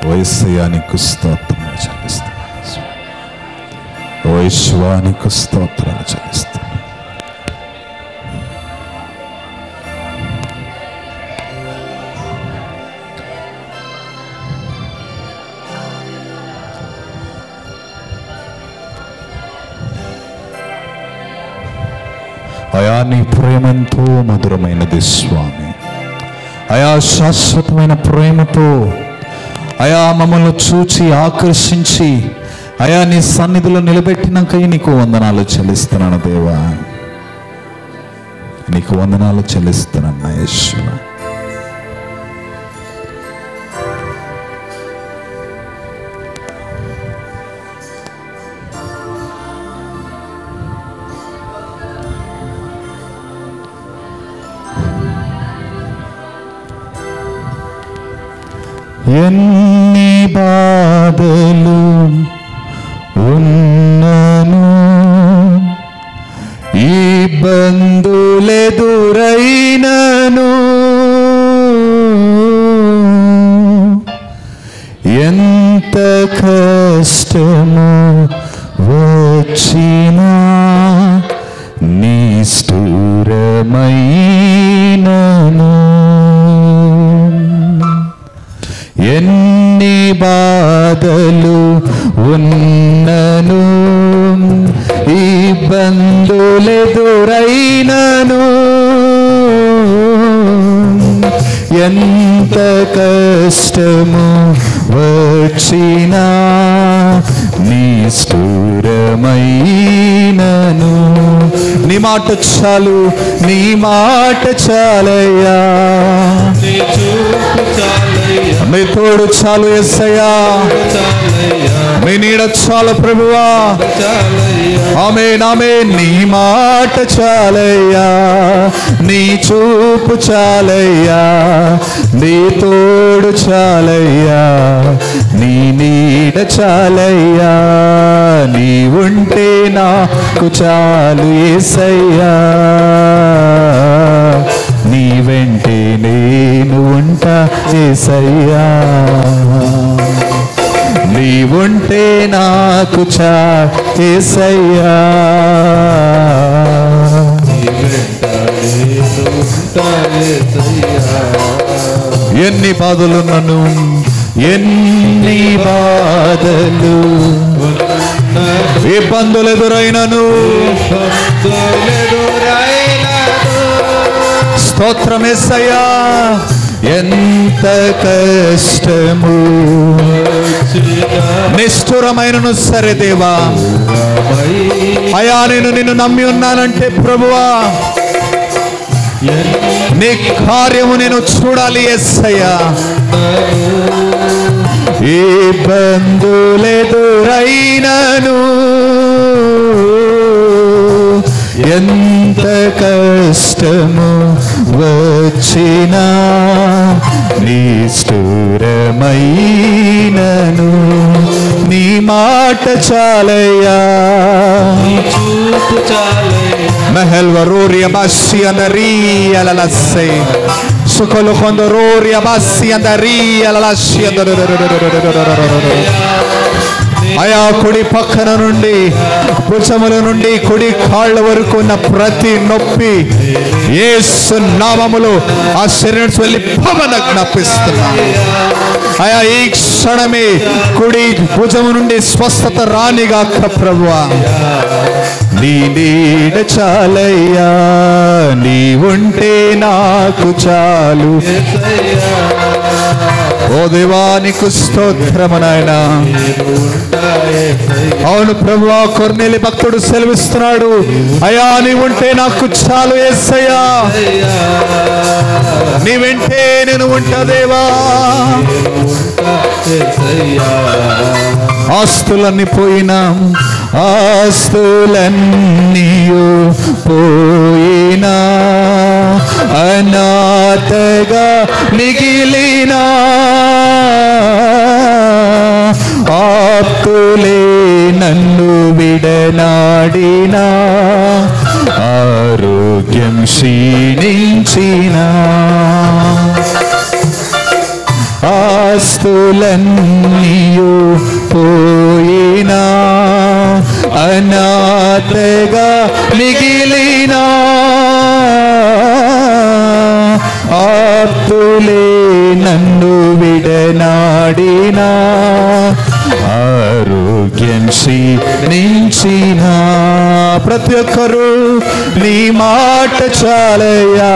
ఓ యేసయ్యా, నీకు స్తోత్రాలు చెల్లిస్తున్నాను. ఓ యేసువా, నీకు స్తోత్రాలు చెల్లిస్తున్నాను. అయా, నీ ప్రేమంతో మధురమైనది స్వామి. అయా, శాశ్వతమైన ప్రేమతో అయా మమ్మల్ని చూచి ఆకర్షించి అయా నీ సన్నిధిలో నిలబెట్టినాక నీకు వందనాలు చెల్లిస్తున్నాను దేవా. నీకు వందనాలు చెల్లిస్తున్నాను యేసువా. ఎన్ని బాధలు ఉన్నను, ఇబ్బందులెదురైనను, ఎంత కష్టము వచ్చినా నిష్ఠురమైనను, ఇబ్బందులెదురైనను ఎంత కష్టము వచ్చినా నిష్ఠురమైనను నీ మాట చాలు, నీ మాట చాలయ్యా, నీ తోడు చాలు యేసయ్యా, మీ నీడ చాలు ప్రభువా. ఆమేన్ ఆమేన్. నీ మాట చాలయ్యా, నీ చూపు చాలయ్యా, నీ తోడు చాలయ్యా, నీ నీడ చాలయ్యా, నీ ఉంటే నాకు చాలు యేసయ్యా, నీ వెంటే నేను ఉంటా యేసయ్యా, నీ ఉంటే నాకు చాలు యేసయ్యా, ఎన్ని బాధలున్నను, ఎన్ని బాధలు ఇబ్బందులు ఎదురైనను, స్తోత్రం యేసయ్యా, ఎంత కష్టము నిష్ఠురమైనను సరే దేవా, అయా నేను నిన్ను నమ్మి ఉన్నానంటే ప్రభువా నీ కార్యము నేను చూడాలి యేసయ్యా. ఇబ్బందులెదురైనను ఎంత కష్టము వచ్చినా నిష్ఠురమైనను నీ మాట చాలయ్యా, Mahel varuria bassi andaria la lasse sokolo kondoria bassi andaria la lassi ఆయా కుడి పక్కన నుండి భుజముల నుండి కుడి కాళ్ళ వరకు ఉన్న ప్రతి నొప్పి యేసు నామములో ఆ శరీరం వెళ్ళి భవనజ్ఞాపిస్తున్నా. ఆయా ఈ క్షణమే కుడి భుజము నుండి స్వస్థత రానిగాక ప్రభువా. నీ నీడ చాలయ్యా, నీ ఉంటే నాకు చాలు. ఓ దేవా నీకు స్తోత్రము నాయనా. అవును ప్రభువా, కొర్నేలి భక్తుడు సెలవిస్తున్నాడు, అయ్యా నీ ఉంటే నాకు చాలు యేసయ్యా, నీ వెంటే నేను ఉంటా దేవా. ఆస్తులన్నీ పోయినా, ఆస్తులన్నీయు పోయినా, అనాథగా మిగిలినా, ఆప్తులే నన్ను విడనాడినా, ఆరోగ్యం క్షీణించినా, ఆస్తులన్నీయు పోయినా, అనాథగా మిగిలినా, ఆప్తులే నన్ను విడనాడినా, ఆరోగ్యం క్షీణించినా, ప్రతి ఒక్కరు నీ మాట చాలయ్యా,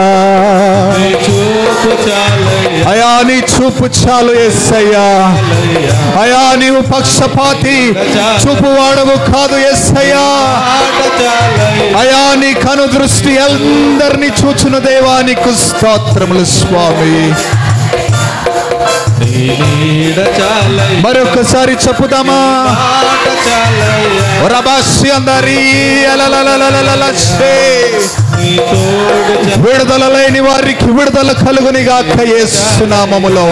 అయా నీ చూపు చాలు యేసయ్యా. అయా నీవు పక్షపాతి చూపు వాడవు కాదు యేసయ్యా. అయా నీ కను దృష్టి అందరినీ చూచును దేవా, నీకు స్తోత్రములు స్వామి. మరొకసారి చెప్పుదామా, విడుదల లేని వారికి విడుదల కలుగునిగాక యేసు నామములో.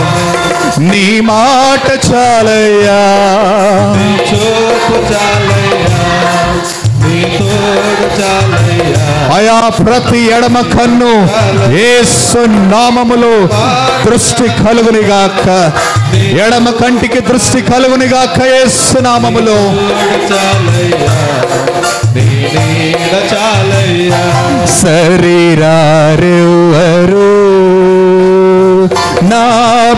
నీ మాట చాలయ్యా, అయా ప్రతి ఎడమ కన్ను యేసు నామములో దృష్టి కలుగునిగాక, ఎడమ కంటికి దృష్టి కలుగునిగాక యేసు నామములో. శరీరారెవరు నా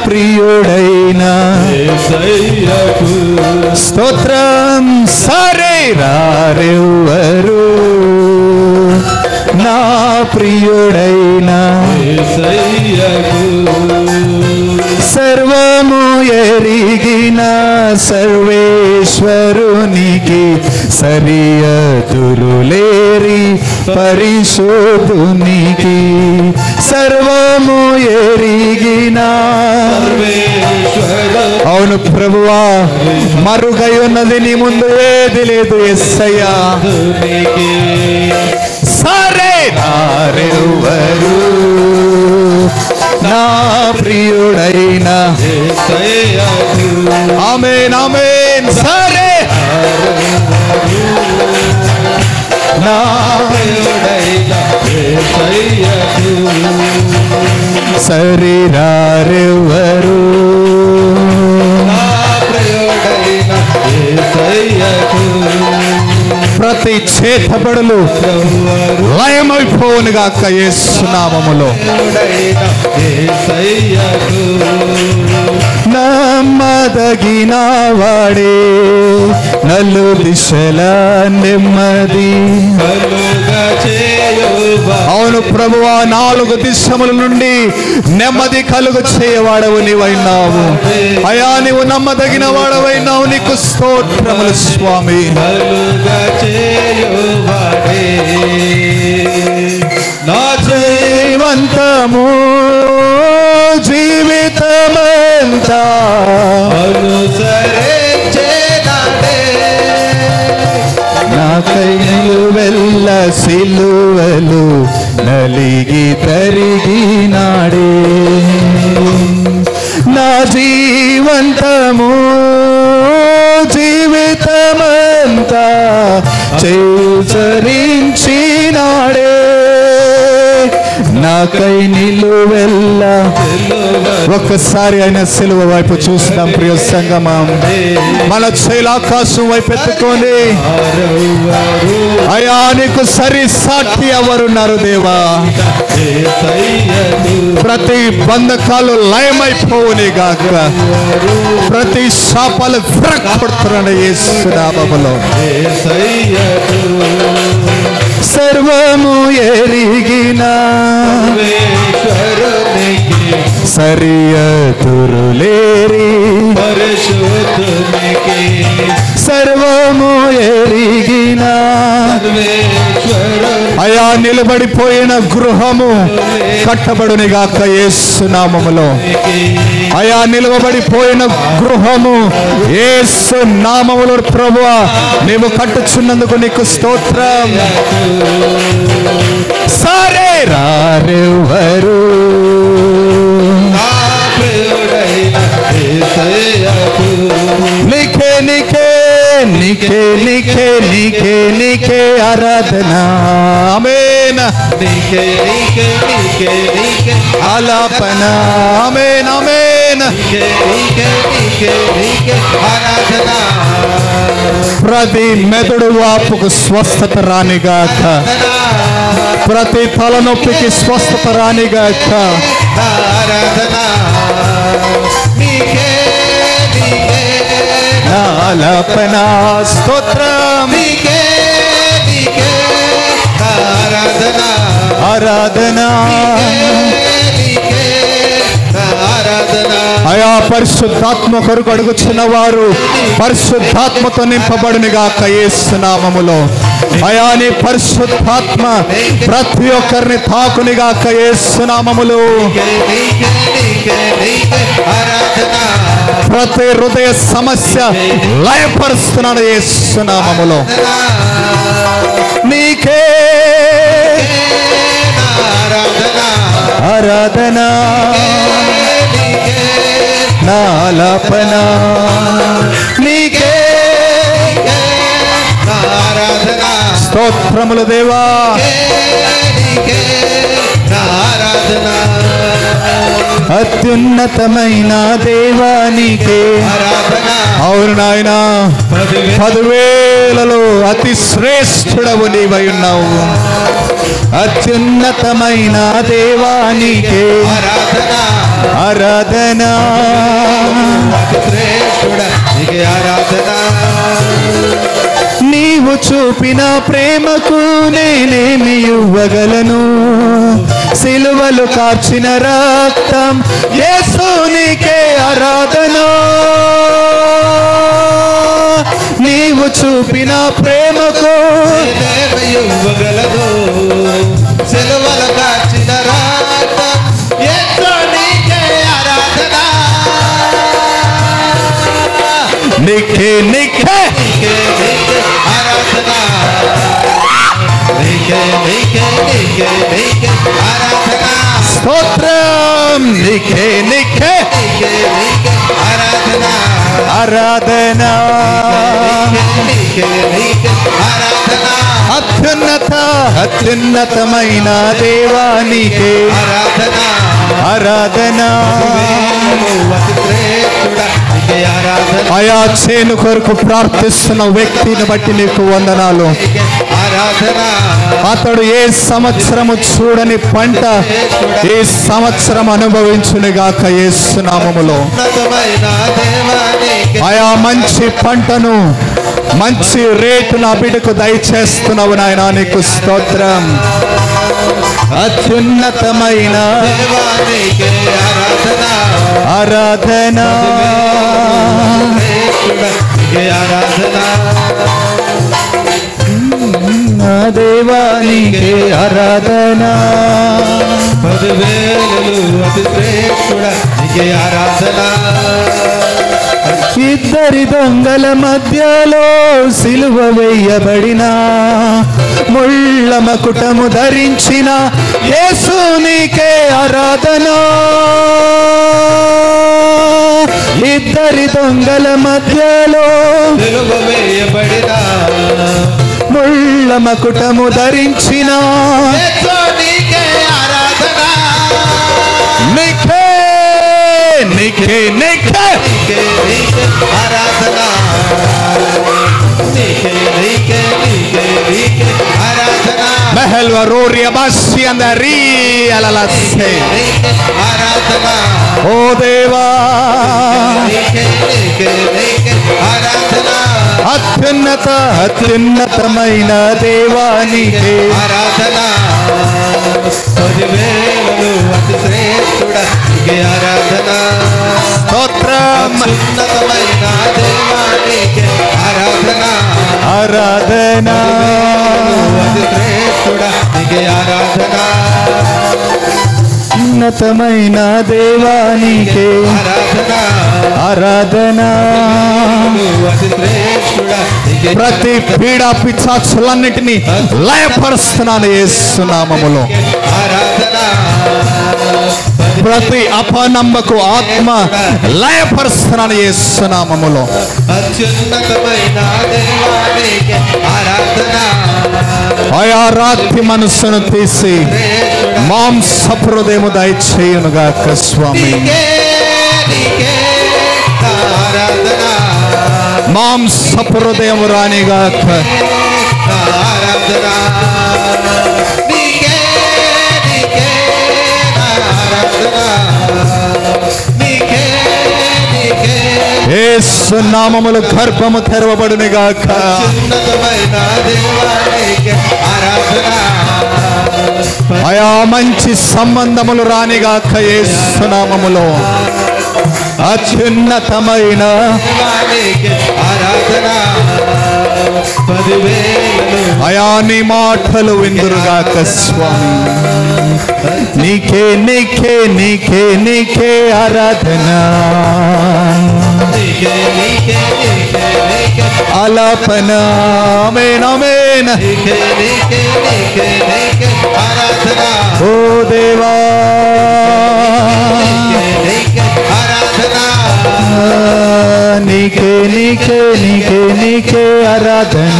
ప్రియుడైన స్తోత్రం. శరీరారెవరు ప్రియుడైన సర్వము ఎరిగిన సర్వేశ్వరునికి సరియదురులేరి పరిశోధునికి సర్వము ఎరిగిన అవును ప్రభువా, మరుగై ఉన్నది నీ ముందు ఏది లేదు యేసయ్యా. సరే నారెవరు నా ప్రియుడైన ఆమేన్ ఆమేన్. సరే నా ప్రియుడైన సరిరారెవరు ప్రతి చేతబడులు లయమైపోవునుగాక యేసు నామములో. నమ్మదగిన వాడే నలు దిశల నెమ్మది. అవును ప్రభువా, 4 దిశముల నుండి నెమ్మది కలుగు చేయవాడవు నీవైనావు అయా. నీవు నమ్మదగిన వాడవైనావు, నీకు స్తోత్రములు స్వామి. నా జీవంతము జీవితమంతా నాకై నిలువెల్ల సిలువలు నలిగి తరిగినాడే. నా జీవంతము జీవితమంతా చేచరించినాడే. నాకై నిలువెల్ల. ఒక్కసారి ఆయన సిలువ వైపు చూస్తాం ప్రియ సంగమం. మన శైలాకాశం వైపు ఎత్తుకొని అయా నీకు సరి సాటి ఎవరున్నారు దేవా. ప్రతి బంధకాలు లయమైపోవుని గాక, ప్రతి శాపాలు విరగొడుతున్నాడు యేసు నామములో. సర్వము ఎరిగిన సరియదురులేరి సర్వము ఎరిగిన అయా నిలబడిపోయిన గృహము కట్టబడునిగాక యేసు నామములో. అయా నిలవబడిపోయిన గృహము యేసు నామములో ప్రభువా నీవు కట్టుచున్నందుకు నీకు స్తోత్రం. సరే రారెవరు నీకే నీకే నీకే నీకే నీకే నీకే ఆరాధన. ఆమేన్. నీకే నీకే నీకే నీకే ఆలాపన. ఆమేన్ ఆమేన్. నీకే నీకే నీకే నీకే ఆరాధన. ప్రతి మెదడు వాపుకు స్వస్థత రానిగాక, ప్రతి తలనొప్పికి స్వస్థత రానిగాక. ఆరాధన నీకే నీకే ఆలాపన స్తోత్రం. నీకే నీకే ఆరాధన ఆరాధన అయా. పరిశుద్ధాత్మ కొరకు అడుగుచున్న వారు పరిశుద్ధాత్మతో నింపబడునిగాక యేసు నామములో. అయా నీ పరిశుద్ధాత్మ ప్రతి ఒక్కరిని తాకునిగాక యేసు నామములో. ప్రతి హృదయ సమస్య లయపరుస్తున్నాడు యేసు నామములో. నీకే ఆరాధన నాలాపన. నీకే స్తోత్రములు దేవా. అత్యున్నతమైన దేవానికే. అవును నాయన, 10,000లలో అతి శ్రేష్ఠుడవు నీవై ఉన్నావు. అత్యున్నతమైన దేవానికే ఆరాధన. నీవు చూపిన ప్రేమకు నేనేమి ఇవ్వగలను? సిలువలు కార్చిన రక్తం యేసు నీకే ఆరాధన. నీవు చూపిన ప్రేమకు నేనేమి ఇవ్వగలను? సిలువలు కార్చిన రక్తం యేసు నీకే ఆరాధన. నీకే నీకే నీకే నీకే ఆరాధన. నీకే నీకే నీకే నీకే ఆరాధన. స్తోత్రం. నీకే నీకే నీకే నీకే ఆరాధన. ఆరాధన. నీకే నీకే ఆరాధన. అత్యున్నత అత్యున్నతమైన దేవా నీకే ఆరాధన. ఆరాధన. అతి శ్రేష్ఠుడా నీకే ఆరాధన. ఆయా చేను కొరకు ప్రార్థిస్తున్న వ్యక్తిని బట్టి నీకు వందనాలు. ఆరాధన. అతడు ఏ సంవత్సరము చూడని పంట ఈ సంవత్సరం అనుభవించునుగాక యేసు నామములో. ఉన్నతమైన దేవా నీకే ఆయా మంచి పంటను మంచి రేటు నా బిడ్డకు దయచేస్తున్నావు నాయన. నీకు స్తోత్రం. అత్యున్నతమైన దేవా నీకే ఆరాధన. ఆరాధన. శ్రేష్ఠుడా నీకే ఆరాధన. నా దేవా నీకే ఆరాధన. 10,000 అతి శ్రేష్ఠుడా నీకే ఆరాధన. ఇద్దరి దొంగల మధ్యలో సిలువ వేయబడిన ముళ్ళ మకుటము ధరించిన యేసు నీకే ఆరాధన. ఇద్దరి దొంగల మధ్యలో సిలువ వేయబడిన ముళ్ళ మకుటము ధరించిన యేసు నీకే ఆరాధన. నీకే నీకే నీకే నీకే నీకే ఆరాధన. నీకే నీకే నీకే నీకే ఆరాధన. మెహల్వ రోరియా బాసి అందరి అలలసే. నీకే ఆరాధన. ఓ దేవా నీకే నీకే నీకే ఆరాధన. అత్యున్నత అత్యున్నతమైన దేవా నీకే ఆరాధన. 10,000 అతి శ్రేష్ఠుడా నీకే ఆరాధన. స్తోత్రం. ఉన్నతమైన దేవా నీకే ఆరాధన. ఆరాధన. అతి శ్రేష్ఠుడా నీకే ఆరాధన. ఉన్నతమైన దేవా నీకే ఆరాధన. ఆరాధన. అతి శ్రేష్ఠుడా నీకే ప్రతి పీడ పిశాచులన్నిటినీ లయపరుస్తున్నాను యేసు నామములో. ఆరాధన. ప్రతి అపనమ్మకు ఆత్మ లయపరుస్తున్నాను యేసు నామములో. అత్యున్నతమైన దేవా నీకే ఆరాధన. ఆయా రాత్రి మనస్సును తీసి మాంసపు హృదయము దయచేయునుగాక స్వామి. నీకే నీకే ఆరాధన. మాంసపు హృదయము రానిగాక. ఆరాధన. నీకే నీకే ఆరాధన. నీకే నీకే యేసు నామములో గర్భము తెరవబడునుగాక. అత్యున్నతమైన దేవా నీకే ఆరాధన. ఆయా మంచి సంబంధములు రానిగాక యేసు నామములో. అత్యున్నతమైన దేవా నీకే ఆరాధన. 10,000 ఆయా నీ మాటలు విందురుగాక స్వామి. నీకే నీకే నీకే నీకే ఆరాధన. నీకే నీకే నీకే నీకే ఆలాపన. ఆమేన్ ఆమేన్. నీకే నీకే నీకే నీకే ఆరాధన. ఓ దేవా నీకే నీకే ఆరాధన. నీకే నీకే నీకే నీకే ఆరాధన.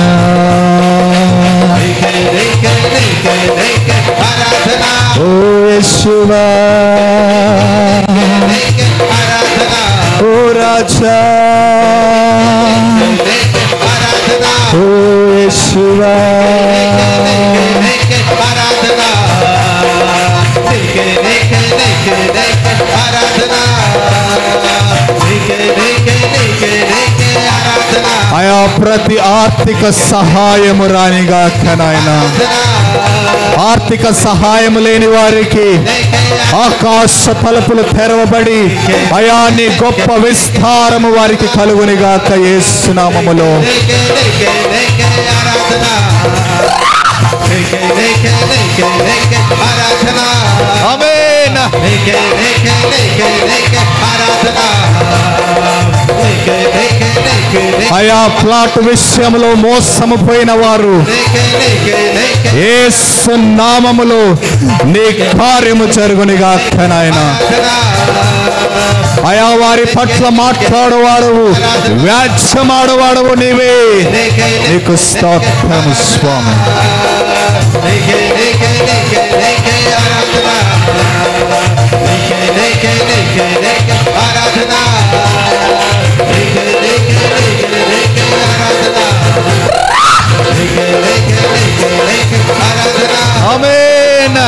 నీకే నీకే నీకే నీకే ఆరాధన. ఓ యేషువా నీకే ఆరాధన. ఓ రాజా నీకే ఆరాధన. ఓ యేషువా నీకే ఆరాధన. నీకే నీకే నీకే నీకే ఆరాధన. నీకే నీకే నీకే నీకే ఆరాధన. ఆయా ప్రతి ఆర్థిక సహాయము రానిగాక నాయన. ఆర్థిక సహాయం లేని వారికి ఆకాశ తలుపులు తెరవబడి అయా నీ గొప్ప విస్తారము వారికి కలుగునిగాక యేసు నామములో. ఆమేన్. అయా ప్లాట్ విషయంలో మోసము పోయిన వారు యేసు నామములో నీ కార్యము జరుగునిగాక నాయన. అయా వారి పట్ల మాట్లాడువాడవు, వ్యాజ్యమాడువాడవు నీవే. నీకు స్తోత్రము స్వామి. ఆమేన్.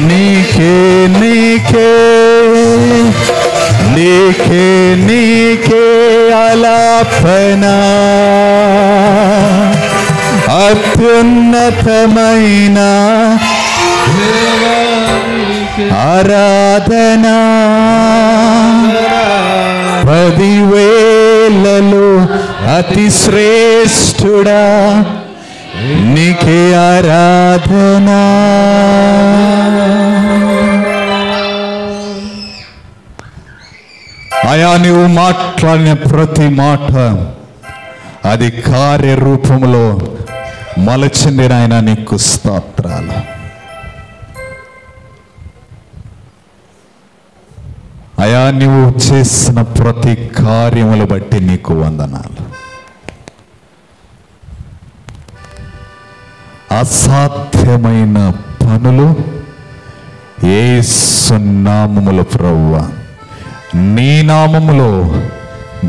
నీకే నీకే నీకే నీకే ఆలాపన అత్యున్నతమైన ఆరాధన 10,000లో అతి శ్రేష్ఠుడా నీకే ఆరాధన. అయా నీవు మాట్లాడిన ప్రతి మాట అది కార్యరూపంలో మలచింది నాయన. నీకు స్తోత్రాలు. అయా నీవు చేసిన ప్రతి కార్యములు బట్టి నీకు వందనాలు. అసాధ్యమైన పనులు యేసు నామములో ప్రభువా నీ నామములో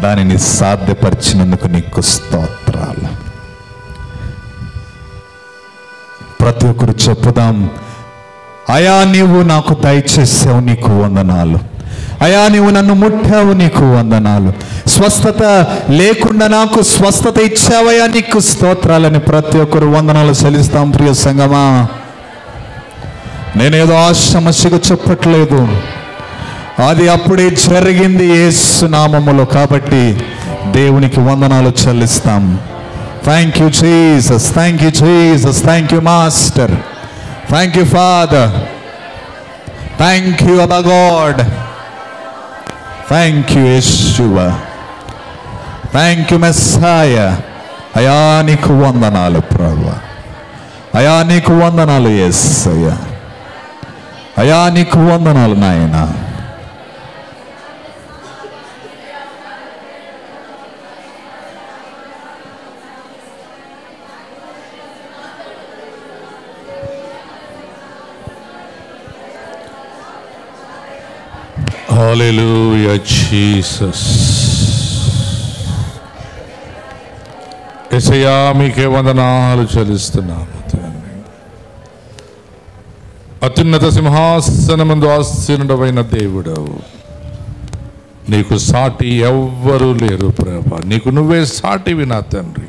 దానిని సాధ్యపరిచినందుకు నీకు స్తోత్రాలు. ప్రతి ఒక్కరు చెప్పుదాం, అయా నీవు నాకు దయచేసావు నీకు వందనాలు. అయా నీవు నన్ను ముట్టావు నీకు వందనాలు. స్వస్థత లేకుండా నాకు స్వస్థత ఇచ్చావయ్యా నీకు స్తోత్రాలని ప్రతి ఒక్కరు వందనాలు చెల్లిస్తాం. ప్రియ సంగమా, నేనేదో ఆశమసిగా చెప్పట్లేదు, అది అప్పుడే జరిగింది యేసు నామములో. కాబట్టి దేవునికి వందనాలు చెల్లిస్తాం. Thank you Jesus, thank you Jesus, thank you master, thank you father, thank you Abba God, thank you Yeshua, thank you Messiah. అయా నీకు వందనాలు ప్రభువా, అయా నీకు వందనాలు యేసయ్యా, అయా నీకు వందనాలు నాయనా. హల్లెలూయా జీసస్. యేసయ్యా మీకే వందనాలు చెల్లిస్తున్నాము తండ్రి. అత్యున్నత సింహాసనమందు ఆసీనుడవైన దేవుడవు, నీకు సాటి ఎవ్వరూ లేరు ప్రభా. నీకు నువ్వే సాటివి నా తండ్రి.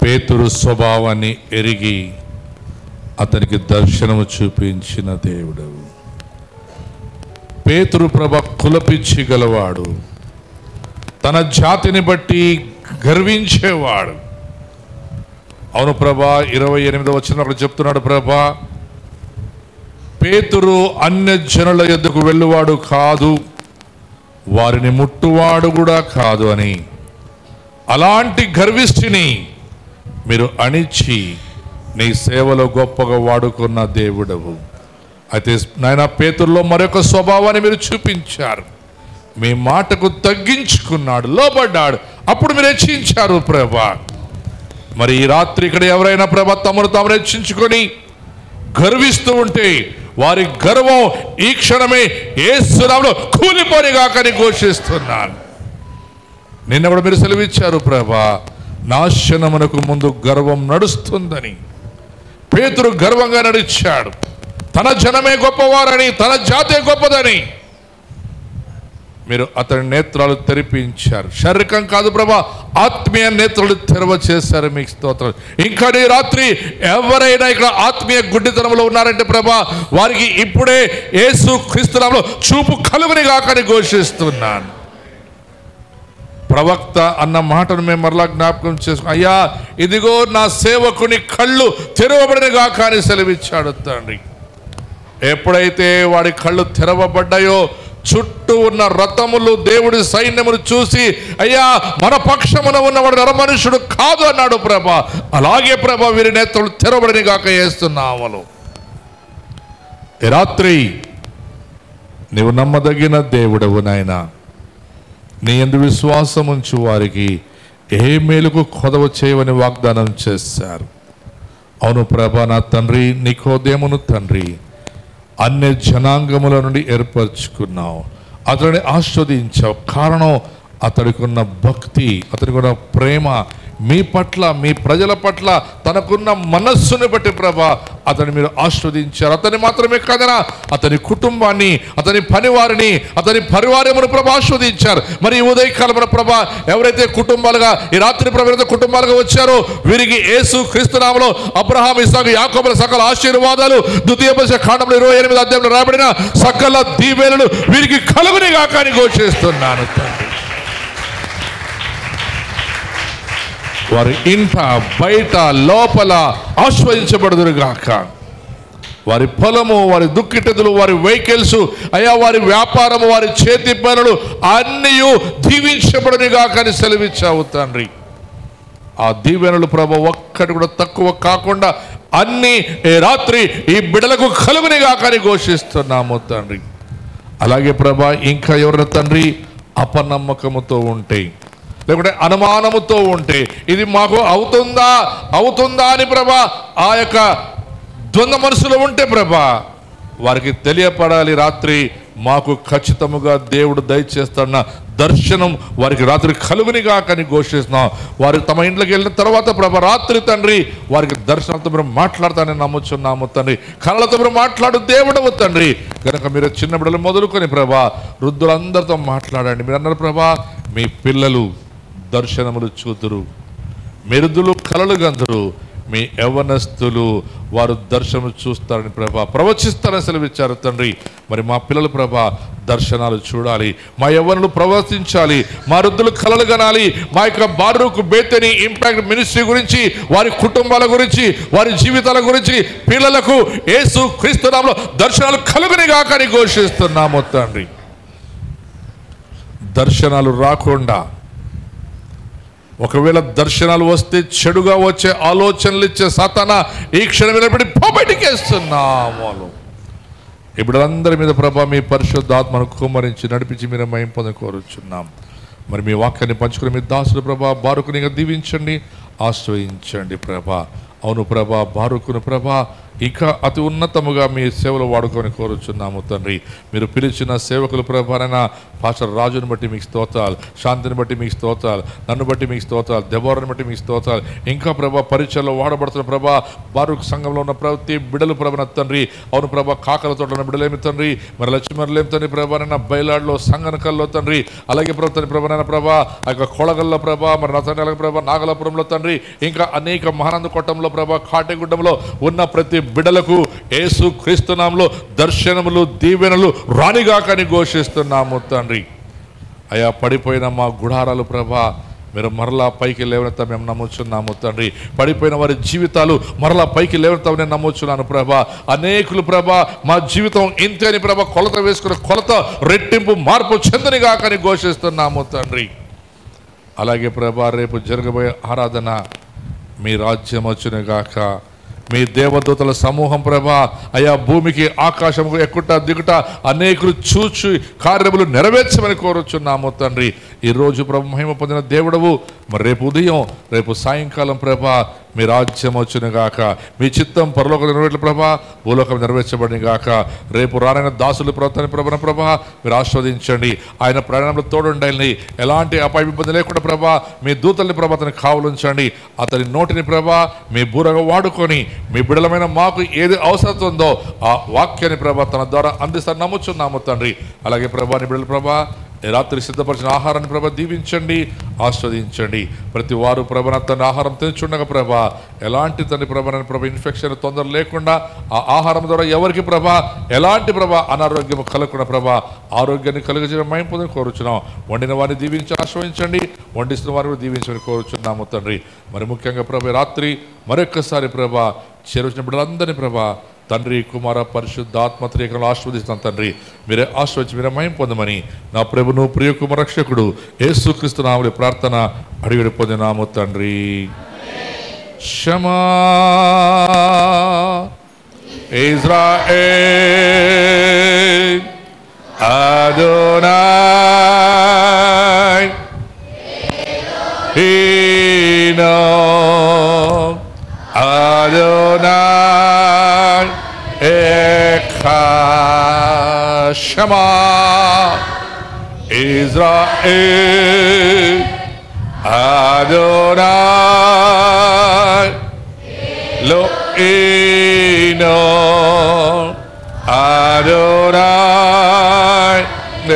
పేతురు స్వభావాన్ని ఎరిగి అతనికి దర్శనము చూపించిన దేవుడవు. పేతురు ప్రభ కులపిచ్చి గలవాడు, తన జాతిని బట్టి గర్వించేవాడు. అవును ప్రభా, 28వ వచనంలో చెప్తున్నాడు ప్రభా, పేతురు అన్యజనుల యొద్దకు వెళ్ళువాడు కాదు, వారిని ముట్టువాడు కూడా కాదు అని. అలాంటి గర్విష్ఠిని మీరు అణిచి నీ సేవలో గొప్పగా వాడుకున్న దేవుడవు. అయితే నాయన పేతురులో మరొక స్వభావాన్ని మీరు చూపించారు. మీ మాటకు తగ్గించుకున్నాడు, లోబడ్డాడు, అప్పుడు మీరు హెచ్చించారు ప్రభా. మరి ఈ రాత్రి ఇక్కడ ఎవరైనా ప్రభా తమను తాము హెచ్చించుకొని గర్విస్తూ ఉంటే వారి గర్వం ఈ క్షణమే యేసు నామములో కూలిపోనిగాకని ఘోషిస్తున్నాను. నిన్న కూడా మీరు సెలవిచ్చారు ప్రభా, నాశనమునకు ముందు గర్వం నడుస్తుందని. పేతురు గర్వంగా నడిచాడు, తన జనమే గొప్పవారని, తన జాతే గొప్పదని. మీరు అతని నేత్రాలు తెరిపించారు. శారీరకం కాదు ప్రభా, ఆత్మీయ నేత్రాలు తెరవ చేశారు. మీకు స్తోత్రం. ఇంకా ఈ రాత్రి ఎవరైనా ఇక్కడ ఆత్మీయ గుడ్డితనంలో ఉన్నారంటే ప్రభా, వారికి ఇప్పుడే యేసు క్రీస్తు నామములో చూపు కలుగుని గాకని ఘోషిస్తున్నాను. ప్రవక్త అన్న మాటను మేము మరలా జ్ఞాపకం చేసుకున్నాం. అయ్యా, ఇదిగో నా సేవకుని కళ్ళు తెరవబడిన గాక అని సెలవిచ్చాడు తండ్రి. ఎప్పుడైతే వాడి కళ్ళు తెరవబడ్డాయో చుట్టూ ఉన్న రథములు దేవుడి సైన్యమును చూసి, అయ్యా మన పక్షమున ఉన్నవాడు నరమనుషుడు కాదు అన్నాడు ప్రభా. అలాగే ప్రభా, వీరి నేత్రులు తెరవబడిన గాక చేస్తున్నాము. ఈ రాత్రి నీవు నమ్మదగిన దేవుడవు నాయనా. నీ యందు విశ్వాసం ఉంచు వారికి ఏ మేలుకు కొదవ చేయవని వాగ్దానం చేశారు. అవును ప్రభా, నా తండ్రి, నికోదేమును తండ్రి అన్ని జనాంగముల నుండి ఏర్పరచుకున్నావు. అతడిని ఆస్వాదించావు. కారణం అతడికి ఉన్న భక్తి, అతడికి ఉన్న ప్రేమ, మీ పట్ల, మీ ప్రజల పట్ల తనకున్న మనస్సును బట్టి ప్రభా అతన్ని మీరు ఆస్వాదించారు. అతన్ని మాత్రమే కాదనా, అతని కుటుంబాన్ని, అతని పనివారిని, అతని పరివారమును ప్రభా ఆస్వాదించారు. మరి ఈ ఉదయకాలమున ప్రభా ఎవరైతే కుటుంబాలుగా ఈ రాత్రి ప్రభా కుటుంబాలుగా వచ్చారో వీరికి యేసు క్రీస్తు నామములో అబ్రహాము, ఇస్సాకు, యాకోబుల సకల ఆశీర్వాదాలు, ద్వితీయోపదేశ కాండములో 28వ అధ్యాయంలో రాయబడిన సకల దీవెనలు వీరికి కలుగుని గాక అని ఘోషిస్తున్నాను తండ్రి. వారి ఇంట, బయట, లోపల ఆస్వాదించబడుదురుగాక. వారి పొలము, వారి దుక్కిటెదులు, వారి వెహికల్స్, అయ్యా వారి వ్యాపారము, వారి చేతి పనులు అన్నీ దీవించబడునుగాక అని సెలవిచ్చావు తండ్రి. ఆ దీవెనలు ప్రభు ఒక్కటి కూడా తక్కువ కాకుండా అన్ని రాత్రి ఈ బిడ్డలకు కలుగునిగాక అని ఘోషిస్తున్నాము తండ్రి. అలాగే ప్రభా, ఇంకా ఎవరైనా తండ్రి అపనమ్మకముతో ఉంటే, లేకుంటే అనుమానముతో ఉంటే, ఇది మాకు అవుతుందా అని ప్రభా ఆ యొక్క ద్వంద్వ మనసులో ఉంటే ప్రభా వారికి తెలియపడాలి. రాత్రి మాకు ఖచ్చితముగా దేవుడు దయచేస్తున్న దర్శనం వారికి రాత్రి కలుగునిగా కానీ ఘోషిస్తున్నాం. వారు తమ ఇంట్లోకి వెళ్ళిన తర్వాత ప్రభా రాత్రి తండ్రి వారికి దర్శనంతో మీరు మాట్లాడతానని నమ్ముచున్నాము తండ్రి. కళలతో మీరు మాట్లాడు దేవుడవు తండ్రి. కనుక మీరు చిన్న బిడ్డలు మొదలుకొని ప్రభా వృద్ధులందరితో మాట్లాడండి. మీరు అన్నారు ప్రభా, మీ పిల్లలు దర్శనములు చూదురు, మెరుదులు కలలు గందురు, మీ యవ్వనస్తులు వారు దర్శనం చూస్తారని ప్రభా ప్రవచిస్తారని సెలవిచ్చారు తండ్రి. మరి మా పిల్లలు ప్రభా దర్శనాలు చూడాలి, మా యవ్వనులు ప్రవర్తించాలి, మా వృద్ధులు కలలు కనాలి. మా యొక్క బారూకు బేతెనీ ఇంపాక్ట్ మినిస్ట్రీ గురించి, వారి కుటుంబాల గురించి, వారి జీవితాల గురించి పిల్లలకు యేసు క్రీస్తు నామములో దర్శనాలు కలుగునిగా కానీ ఘోషిస్తున్నాము తండ్రి. దర్శనాలు రాకుండా, ఒకవేళ దర్శనాలు వస్తే చెడుగా వచ్చే ఆలోచనలు ఇచ్చే సాతానా ఈ క్షణం నిలబడి బయటికేస్తున్నాము. ఇప్పుడు అందరి మీద ప్రభా మీ పరిశుద్ధాత్మను కుమ్మరించి నడిపించి మీరు మహిమ పొందని కోరుచున్నాం. మరి మీ వాక్యాన్ని పంచుకుని మీ దాసుడు ప్రభా బారుకునిగా దీవించండి, ఆశ్రయించండి ప్రభా. అవును ప్రభా, బారుకును ప్రభా ఇంకా అతి ఉన్నతముగా మీ సేవలు వాడుకొని కోరుచున్నాము తండ్రి. మీరు పిలిచిన సేవకులు ప్రభానైనా పాస్టర్ రాజుని బట్టి మీకు స్తోత్రాలు, శాంతిని బట్టి మీకు స్తోత్రాలు, నన్ను బట్టి మీకు స్తోత్రాలు, దెబోరాని బట్టి మీకు స్తోత్రాలు. ఇంకా ప్రభా పరిచయలో వాడబడుతున్న ప్రభా బారూక్ సంఘంలో ఉన్న ప్రతి బిడలు ప్రభన తండ్రి. అవును ప్రభా, కాకల తోట ఉన్న బిడలేమి తండ్రి, మరి లక్ష్మీమరులేమి తండ్రి ప్రభానైనా బయలాడులో సంగనకల్లో తండ్రి, అలాగే ప్రభు ప్రభానైనా ప్రభా ఆ యొక్క కొళగల్లో ప్రభా, మరి నతనగల ప్రభా నాగలాపురంలో తండ్రి, ఇంకా అనేక మహానంద కొట్టంలో ప్రభా కాటెగుడ్డంలో ఉన్న ప్రతి బిడలకు యేసు క్రీస్తు నామములో దర్శనములు దీవెనలు రానిగా కానీ ఘోషిస్తున్నాము తండ్రి. అయా పడిపోయిన మా గుడారాలు ప్రభా మీరు మరలా పైకి లేవనెత్తా మేము నమ్ముచున్నాము తండ్రి. పడిపోయిన వారి జీవితాలు మరలా పైకి లేవనెత్తామని నేను నమ్ముచున్నాను ప్రభా. అనేకులు ప్రభా మా జీవితం ఇంతే అని ప్రభా కొలత వేసుకున్న కొలత రెట్టింపు మార్పు చెందనిగా కానీ ఘోషిస్తున్నాము తండ్రి. అలాగే ప్రభా రేపు జరగబోయే ఆరాధన మీ రాజ్యం వచ్చునుగాక. మీ దేవదూతల సమూహం ప్రభా అయా భూమికి ఆకాశముకు ఎక్కుట దిగుట అనేకులు చూచి కార్యములు నెరవేర్చమని కోరుచున్నాము తండ్రి. ఈరోజు ప్రభు మహిమ పొందిన దేవుడవు, మరి రేపు ఉదయం రేపు సాయంకాలం ప్రభా మీ రాజ్యం వచ్చునుగాక. మీ చిత్తం పరలోకం నెరవేర్ల ప్రభా, భూలోకం నెరవేర్చబడిన గాక. రేపు రానైన దాసులు ప్రవర్తన ప్రభన ప్రభా మీరు ఆస్వాదించండి. ఆయన ప్రయాణంలో తోడుండాలని, ఎలాంటి అపాయ ఇబ్బంది లేకుండా ప్రభా మీ దూతల్ని ప్రభా అతని కావలుంచండి. అతని నోటిని ప్రభా మీ బూరగా వాడుకొని మీ బిడలమైన మాకు ఏది అవసరం ఉందో ఆ వాక్యాన్ని ప్రభా తన ద్వారా అందిస్తాను నమ్ముచున్నాము తండ్రి. అలాగే ప్రభా నీ బిడ్డలు ప్రభా ఈ రాత్రి సిద్ధపరిచిన ఆహారాన్ని ప్రభ దీవించండి, ఆస్వాదించండి. ప్రతి వారు ప్రభ తన ఆహారం తెచ్చుండగా ప్రభ ఎలాంటి తండ్రి ప్రభ ఇన్ఫెక్షన్ తొందర లేకుండా ఆ ఆహారం ద్వారా ఎవరికి ప్రభ ఎలాంటి ప్రభ అనారోగ్యం కలగకుండా ప్రభ ఆరోగ్యాన్ని కలుగజేయడం మేము పొందని కోరుచున్నాం. వండిన వారిని దీవించి ఆశ్రయించండి, వండిస్తున్న వారిని దీవించమని కోరుచున్నాము తండ్రి. మరి ముఖ్యంగా ప్రభ రాత్రి మరొక్కసారి ప్రభ చేరుచిన బిడ్డలందరినీ ప్రభ తండ్రి కుమార పరిశుద్ధాత్మ త్రియేకలను ఆశీర్వదిస్తాను తండ్రి. మీరే ఆశీర్వదించి మీరే మహిమ పొందమని నా ప్రభును ప్రియ కుమార రక్షకుడు యేసుక్రీస్తు నామములో ప్రార్థన అడిగి పొందినాము తండ్రి. Shama Israel Adonai Hino Adonai echad Shema Israel Adonai Eloheinu Adonai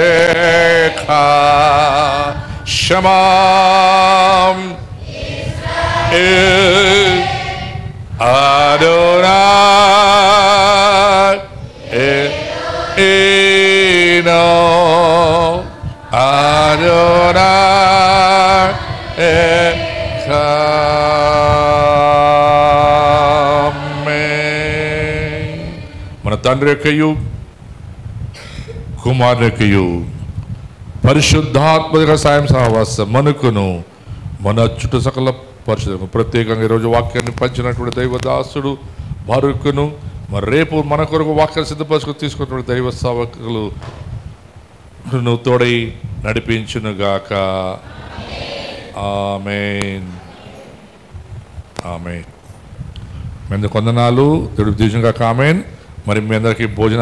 echad Shema Israel Adonai Eloheinu Adonai Amen. మన తండ్రి యొక్కయు కుమారుని యొక్కయు పరిశుద్ధాత్మ సాయం సహవాసం మనకును మన చుట్టూ సకల పరిశుద్ధులకు ప్రత్యేకంగా ఈరోజు వాక్యాన్ని పంచినటువంటి దైవదాసుడు బారూకును మరి రేపు మన కొరకు వాక్యాన్ని సిద్ధపరచుకుని తీసుకున్నటువంటి దైవ సేవకులు తోడై నడిపించునుగాక. ఆమేన్ ఆమేన్. మీ అందరికి వందనాలు. దేవుడికి దీవించునుగాక. ఆమేన్. మరి మీ అందరికీ భోజనం